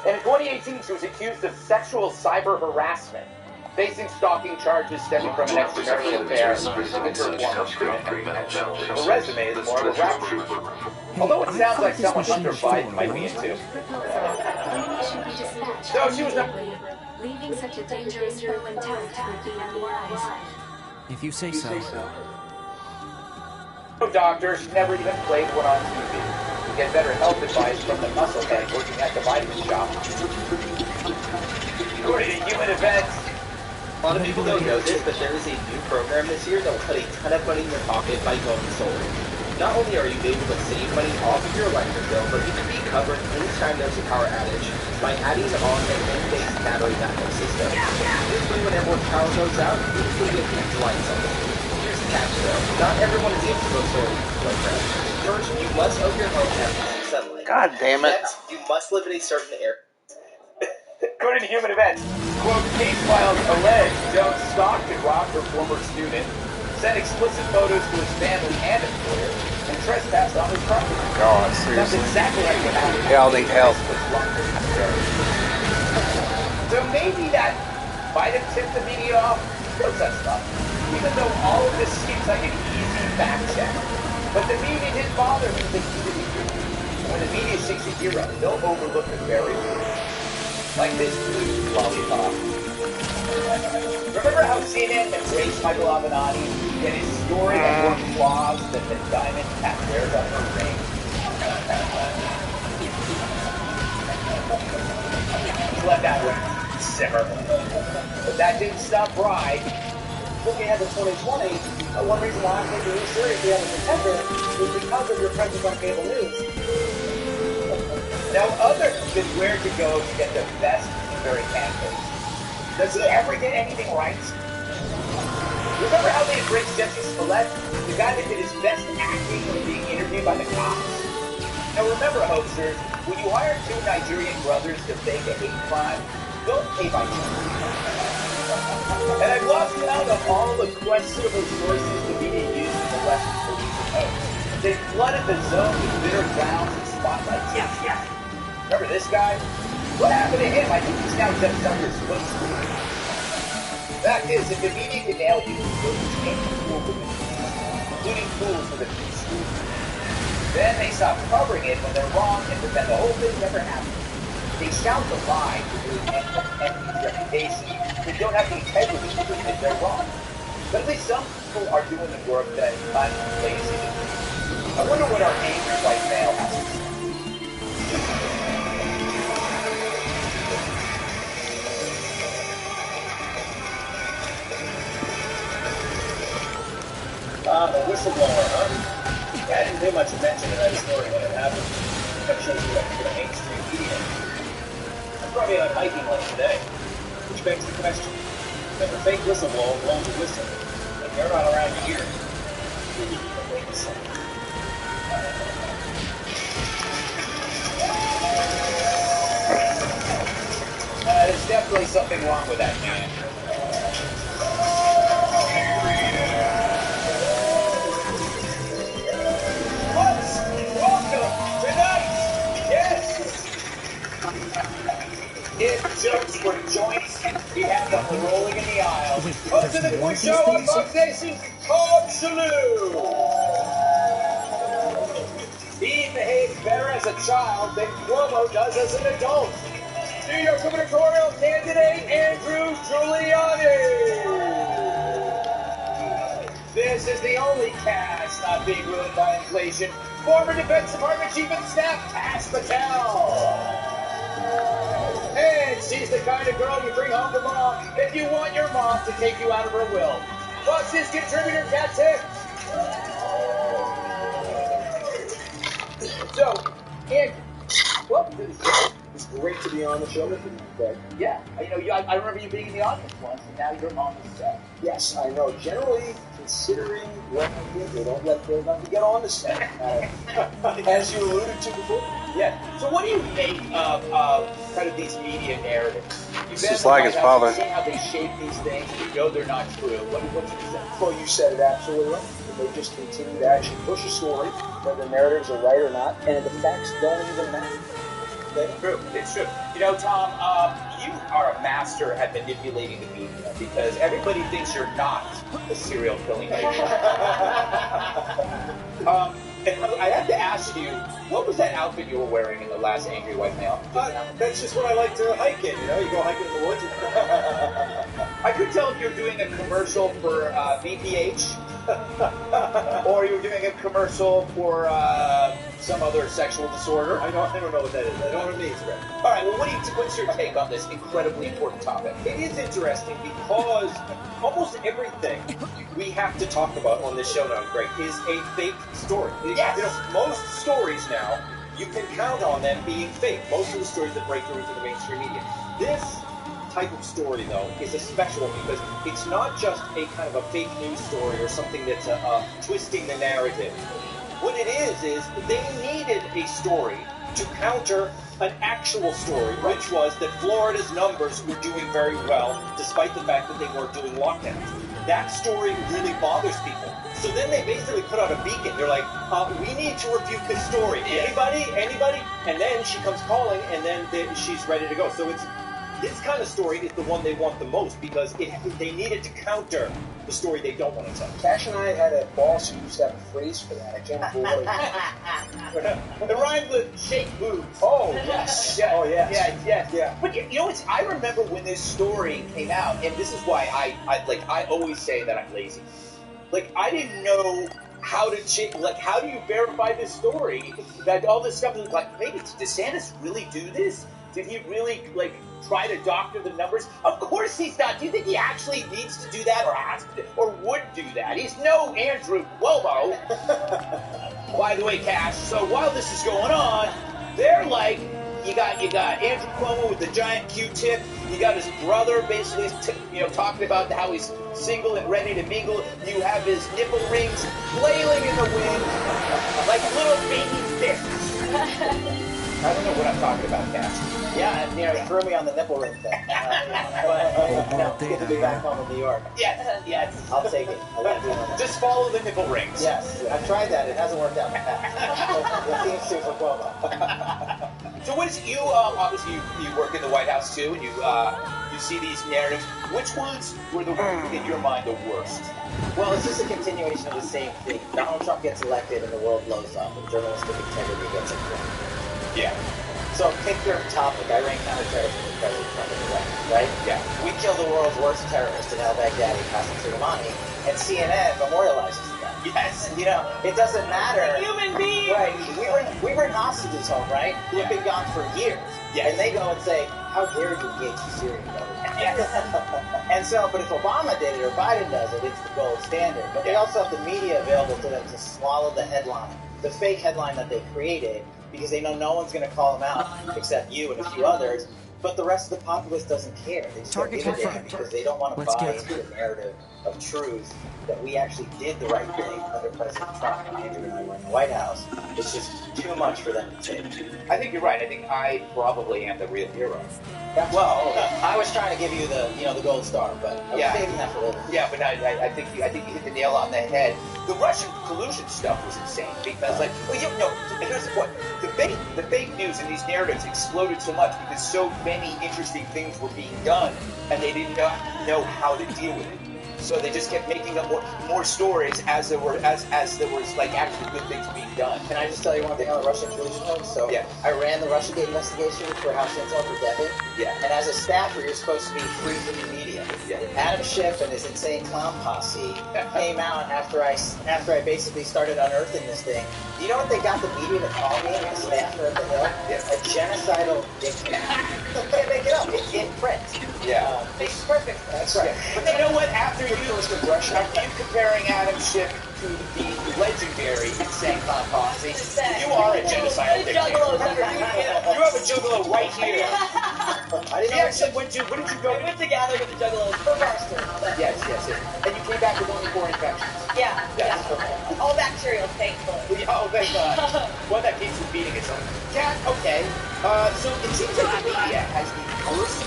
And in 2018, she was accused of sexual cyber harassment, facing stalking charges stemming from an extramarital affair with her former student. Her resume is more of a rap sheet. Although it sounds like someone Hunter Biden might be into. So she was not... Leaving such a dangerous foe intact would be unwise. If you say so. No doctor, she's never even played one on TV. You get better health advice from the musclehead working at the vitamin shop. According to Human Events, a lot of people don't know this, but there is a new program this year that will put a ton of money in your pocket by going solar. Not only are you able to save money off of your electric bill, but you can be covered anytime there's a power outage by adding on an in-base battery backup system. This way, whenever power goes out, you can still get these lights on. Here's the catch though, not everyone is able to go solar with the program. First, you must own your home to have decent sunlight. God damn it. Next, you must live in a certain area. According to Human Events, quote, case files allege Jones stalked and robbed her former student, sent explicit photos to his family and employer, and trespassed on his property. God, That's seriously. exactly like what happened. Hell need help. So maybe that might have tipped the media off. No such stuff. Even though all of this seems like an easy fact check. But the media didn't bother with the when the media seeks a hero, they'll overlook the very like this blue lollipop. Remember how CNN embraced Michael Avenatti and his story had more flaws than the diamond Cat wears on her ring? He let that one simmer. But that didn't stop Bride. Looking ahead to 2020, one reason why I'm taking you seriously as a contender is because of your presence on cable news. Now, other than where to go to get the best Barry campaigns, does he ever get anything right? Remember how they embraced Jesse Smollett, the guy that did his best acting when being interviewed by the cops? Now, remember, hosters, when you hire two Nigerian brothers to fake a hate crime, don't pay by choice. And I've lost count of all the questionable sources the media used in the Western police post. They flooded the zone with bitter clowns and spotlights. Yes. Remember this guy? What happened to him? I think he's now just under his footstool. Fact is, if the media can nail you, you'll just can't fool with it, including fools for the peace school. Then they stop covering it when they're wrong and pretend the whole thing never happened. They shout the lie to really empty reputation. They don't have the integrity to admit they're wrong. But at least some people are doing the work that I'm lazy to do. I wonder what our angry white male has to say. A whistleblower, huh? I didn't pay much attention to that story when it happened. That shows you that the mainstream media. I'm probably out hiking like today. Which begs the question. If a fake whistleblower blows a whistle, and you're not around here, maybe you can wait a second. There's definitely something wrong with that man. Welcome tonight. Yes. If jokes were joints, we have them rolling in the aisle. Up to the quiz show on Fox Nation, Tom Shalhoub. He behaves better as a child than Cuomo does as an adult. New York gubernatorial candidate Andrew Giuliani. This is the only cast not being ruined by inflation. Former Defense Department Chief of Staff Kash Patel. And she's the kind of girl you bring home to mom if you want your mom to take you out of her will. Fox's contributor Kat Tick. So, Andrew, welcome to the show. It's great to be on the show with you, Greg. Yeah, I remember you being in the audience once, and now you're on the set. Yes, I know. Generally, considering what I did, they don't let Bill not to get on the set. As you alluded to before. Yeah. So what do you make of kind of these media narratives? It's just like his father. You see how they shape these things, and you know they're not true. What do you say? Well, you said it absolutely right. They just continue to actually push a story, whether the narratives are right or not, and the facts don't even matter. True, it's true. You know, Tom, you are a master at manipulating the media because everybody thinks you're not a serial killing maniac. And I have to ask you, what was that outfit you were wearing in the last Angry White Male? That's just what I like to hike in, you know? You go hiking in the woods. I could tell if you're doing a commercial for BPH, or you're doing a commercial for some other sexual disorder. I don't know what that is. I don't know what it means, Brett. All right, well, what's your take on this incredibly important topic? It is interesting because almost everything we have to talk about on this show now, Greg, is a fake story. Yes. You know, most stories now, you can count on them being fake. Most of the stories that break through into the mainstream media. This type of story, though, is a special one because it's not just a kind of a fake news story or something that's twisting the narrative. What it is they needed a story to counter an actual story, which was that Florida's numbers were doing very well, despite the fact that they weren't doing lockdowns. That story really bothers people. So then they basically put out a beacon. They're like, we need to refute this story. Anybody? And then she comes calling, and then she's ready to go. So this kind of story is the one they want the most because they needed to counter the story they don't want to tell. Cash and I had a boss who used to have a phrase for that. I can't remember what it rhymes with shake boobs. Oh, yes. Yeah. Oh, yes. Yeah. But you know, I remember when this story came out, and this is why I always say that I'm lazy. Like, I didn't know how do you verify this story? That all this stuff is like, maybe did DeSantis really do this? Did he really, try to doctor the numbers? Of course he's not. Do you think he actually needs to do that or would do that? He's no Andrew Cuomo. By the way, Cash, so while this is going on, they're like, you got Andrew Cuomo with the giant Q-tip. You got his brother basically, talking about how he's single and ready to mingle. You have his nipple rings flailing in the wind like little baby fists. I don't know what I'm talking about, Cash. Yeah, he threw me on the nipple ring thing. Good to be back home in New York. Yes. I'll take it. Just follow the nipple rings. Yes, I've tried that. It hasn't worked out. It seems to for Cuomo. So what is you? Obviously, you work in the White House too, and you see these narratives. Which ones were in your mind the worst? Well, it's just a continuation of the same thing. Donald Trump gets elected, and the world blows up, and journalistic integrity gets ignored. Yeah. So pick your topic. I rank counterterrorism with President Trump in the right? Yeah. We killed the world's worst terrorist in al-Baghdadi, Qasem Soleimani, and CNN memorializes the guy. Yes. It doesn't matter. We're human beings. Right. We bring hostages home, right? Who've been gone for years. Yes. And they go and say, how dare you engage the Syrian government? Yes. And so, but if Obama did it or Biden does it, it's the gold standard. But they also have the media available to them to swallow the headline, the fake headline that they created, because they know no one's going to call them out except you and a few others. But the rest of the populace doesn't care. They just get intimidated because they don't want to buy into the narrative of truth that we actually did the right thing under President Trump and Andrew and I were in the White House. It's just too much for them to take. I think you're right. I think I probably am the real hero. Well, I was trying to give you the gold star, but I was saving that for later. Yeah, but I think you hit the nail on the head. The Russian collusion stuff was insane because, here's the point: the fake news and these narratives exploded so much because so many interesting things were being done, and they didn't know how to deal with it. So they just kept making up more stories as there was actually good things being done. Can I just tell you one thing on the Russian collusion one? So I ran the Russiagate investigation for House Intel for Devin. Yeah. And as a staffer, you're supposed to be free from the media. Yeah. Adam Schiff and his insane clown posse came out after I basically started unearthing this thing. Do you know what they got the media to call me and the staffer at the Hill? Yes. A genocidal dictator. You can't make it up. It's in print. Yeah. It's perfect. That's right. But you know what? After you comparing Adam Schiff to the legendary insane clown posse, you are a genocidal dictator. You have a juggalo right here. We actually went to. What did you go? We went together with the juggalos for Barstool. Yes. And you came back with only 4 infections. Yeah. All bacterial, thankfully. Oh, thank God. Well, that keeps repeating itself. Cat, okay. So it seems like the media has the worst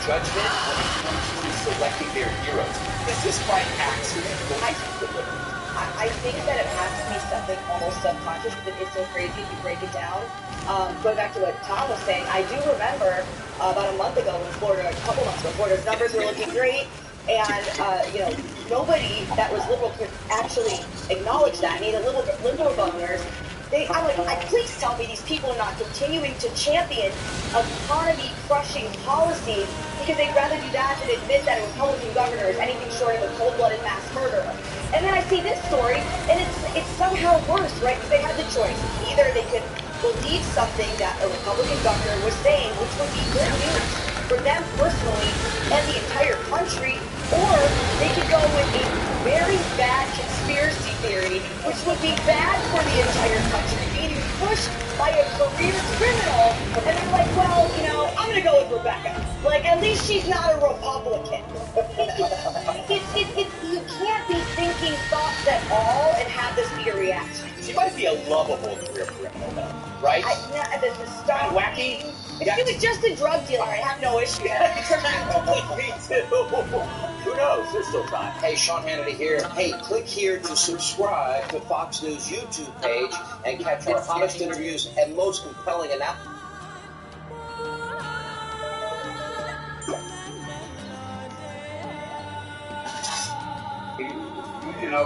judgment when it comes to selecting their heroes. Is this by accident? I think I think that it has to be something almost subconscious because it's so crazy if you break it down. Going back to what Tom was saying, I do remember about a month ago when Florida, a couple months ago, Florida's numbers were looking great, and nobody that was liberal could actually acknowledge that. I mean, the liberal governors, I'm like, please tell me these people are not continuing to champion economy-crushing policies because they'd rather do that than admit that a Republican governor is anything short of a cold-blooded mass murderer. And then I see this story, and it's somehow worse, right? Because they had the choice. Either they could believe something that a Republican governor was saying, which would be good news for them personally and the entire country, or they could go with a very bad conspiracy theory, which would be bad for the entire country, being pushed by a career criminal, and they're like, well, I'm going to go with Rebecca. Like, at least she's not a Republican. You can't be thinking thoughts at all and have this be a reaction. She might be a lovable career criminal, though, right? The stuff. Kind of wacky. If she was just a drug dealer, I'd have no issue. Me too. Who knows? There's still time. Hey, Sean Hannity here. Hey, click here to subscribe to Fox News YouTube page and catch our hottest interviews and most compelling announcements.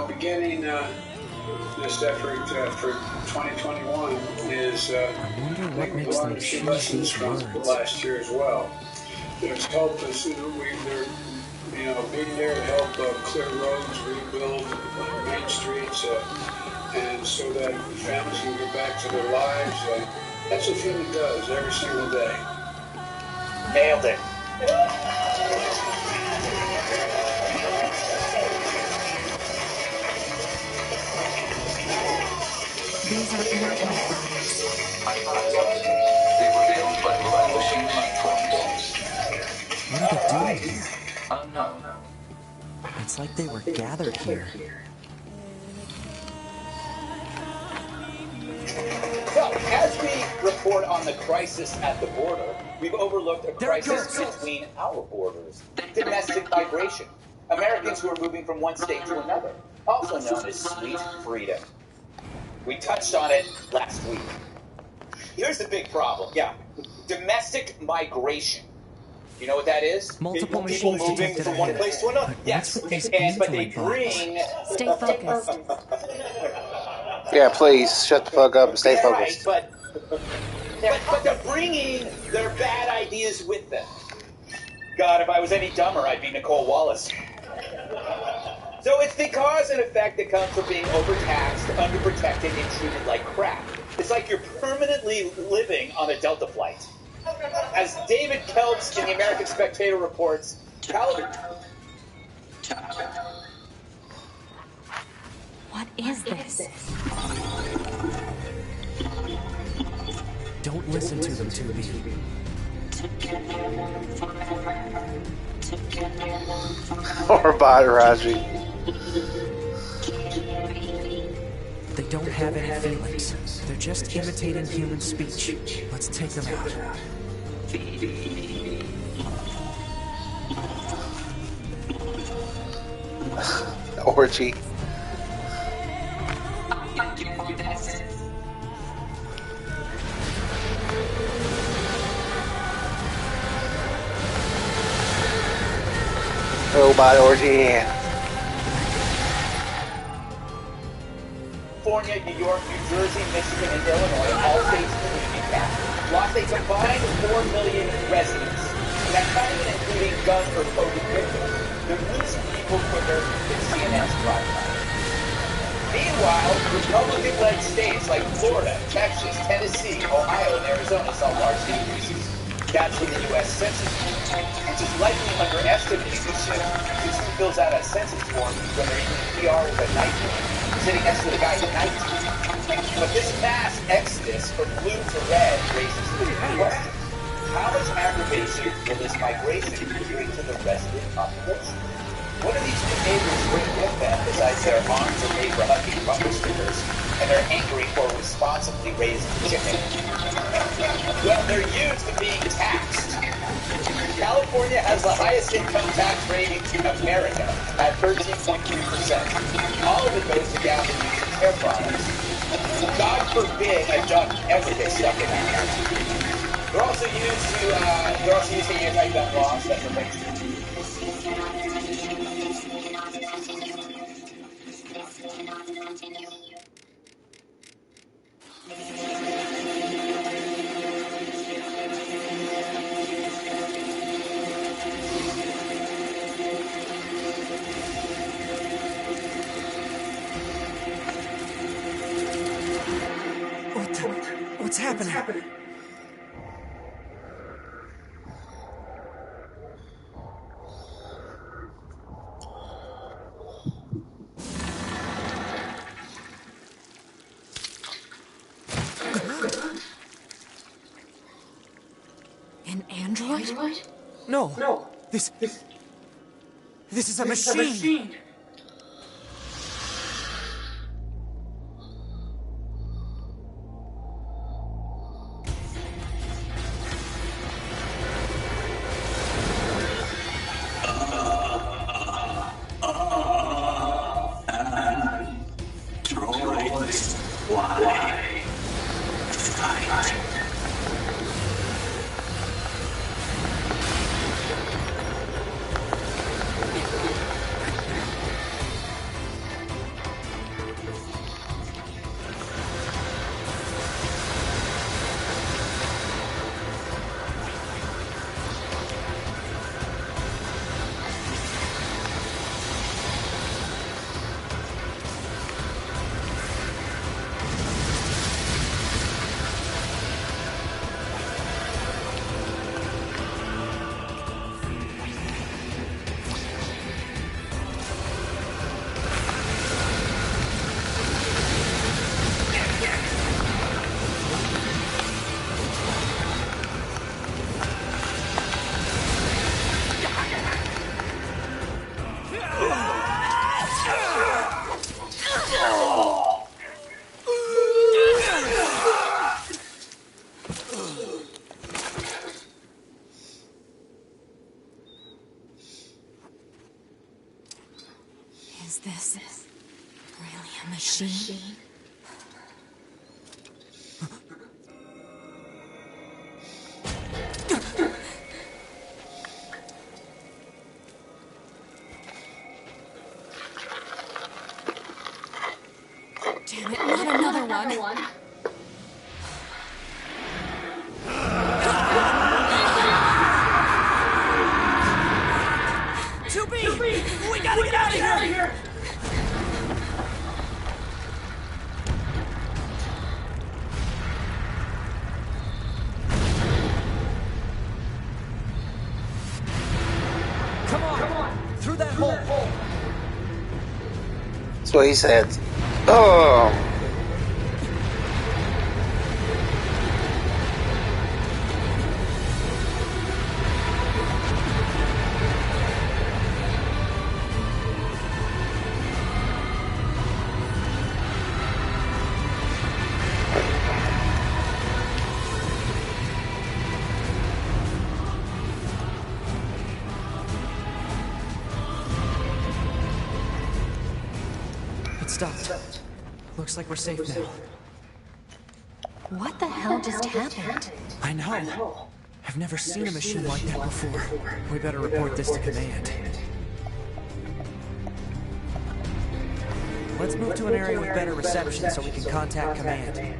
Beginning this effort for 2021 is what makes them choose lessons these from words. last year as well. It's helped us, they're being there to help clear roads, rebuild main streets, and so that families can get back to their lives. That's what FEMA does every single day. Nailed it. These are internet What are they doing here? Unknown. It's like they were gathered here. So, as we report on the crisis at the border, we've overlooked a crisis between our borders. Domestic migration. Americans who are moving from one state to another, also known as sweet freedom. We touched on it last week. Here's the big problem. Yeah. Domestic migration. You know what that is? Multiple People machines moving detected from one ahead. place to another. Yes. What's with these But they android bots? bring... Stay focused. Yeah, please shut the fuck up and stay focused. Right, but they're bringing their bad ideas with them. God, if I was any dumber, I'd be Nicole Wallace. So it's the cause and effect that comes from being overtaxed, underprotected, and treated like crap. It's like you're permanently living on a Delta flight. As David Kelps in the American Spectator reports, What is this? Don't listen to them, 2B. Or bot Raji. They don't have any feelings. They're just imitating human speech. Let's take them out. Orgy. Robot orgy. California, New York, New Jersey, Michigan, and Illinois, all states in the Union cap, lost a combined 4 million residents. And that's not even including gun or COVID victims. They're losing people quicker than CNN's prime time. Meanwhile, Republican-led states like Florida, Texas, Tennessee, Ohio, and Arizona saw large increases. That's from the U.S. Census Bureau, which is likely underestimating the shift since who fills out a census form when they're in PR with a knife sitting next to the guy at 19. But this mass exodus from blue to red raises three questions. How much aggravation will this migration bring to the resident population? What do these new neighbors bring with them besides their arms are made for hugging bumper stickers and their hankering for responsibly raised chicken? Well, they're used to being taxed. California has the highest income tax rate in America at 13.3%. All of it goes to gas and hair products. God forbid a duck ever gets stuck in that house. They're also used to anti-gun laws. That's what makes it. What's happening? An android? No. This is a machine. Androids, why fight? Is this really a machine? Damn it, not another one. We gotta get out of here! Come on! Through that hole! That's what he said. Oh! It stopped. Looks like we're safe now. What the hell just happened? I know. I've never seen a machine like that before. We better report this to command. Let's move to an area with better reception so we can contact command.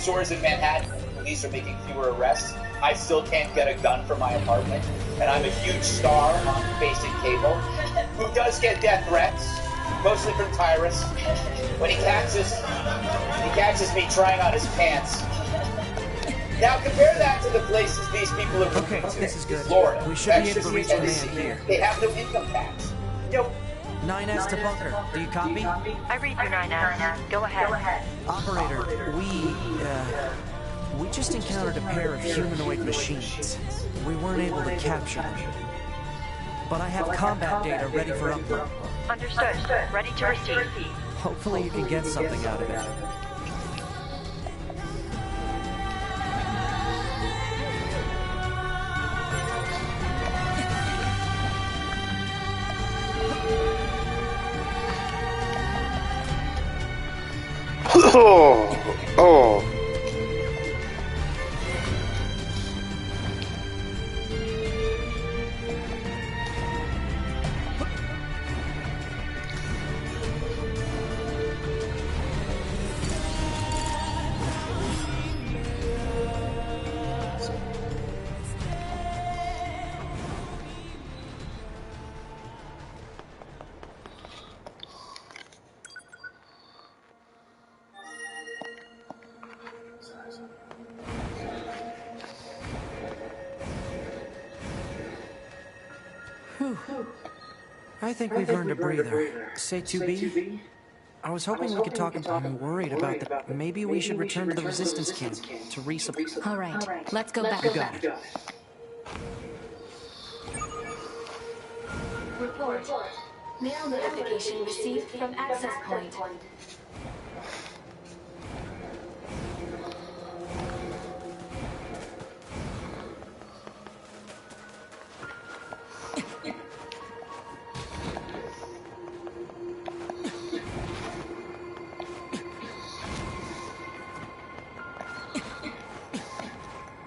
stores in Manhattan and the police are making fewer arrests, I still can't get a gun from my apartment. And I'm a huge star on basic cable who does get death threats, mostly from Tyrus. When he catches me trying on his pants. Now compare that to the places these people are moving to. This is good. Florida, We should be able Texas, to reach the man Tennessee. here. They have no income tax. 9S to bunker. Do you copy? I read you, 9S. Go ahead. Operator, we just encountered a pair of humanoid machines. We weren't able to capture them. But I have combat data ready for upload. Understood. Ready to receive. Hopefully you can get something out of it. Oh. I think we've earned a breather. Say 2B? I was hoping we could talk about. I'm worried about that. Maybe we should return to the resistance camp to resupply. All right, let's go back. You got it. Report. Mail notification received from access point.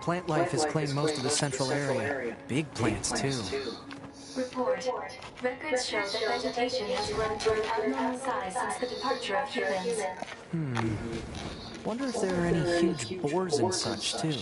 Plant life has claimed most of the central area. Big plants, too. Report. Records show that vegetation has grown to an abnormal size since the departure of humans. Wonder if there are any huge boars and such, too.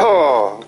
Oh.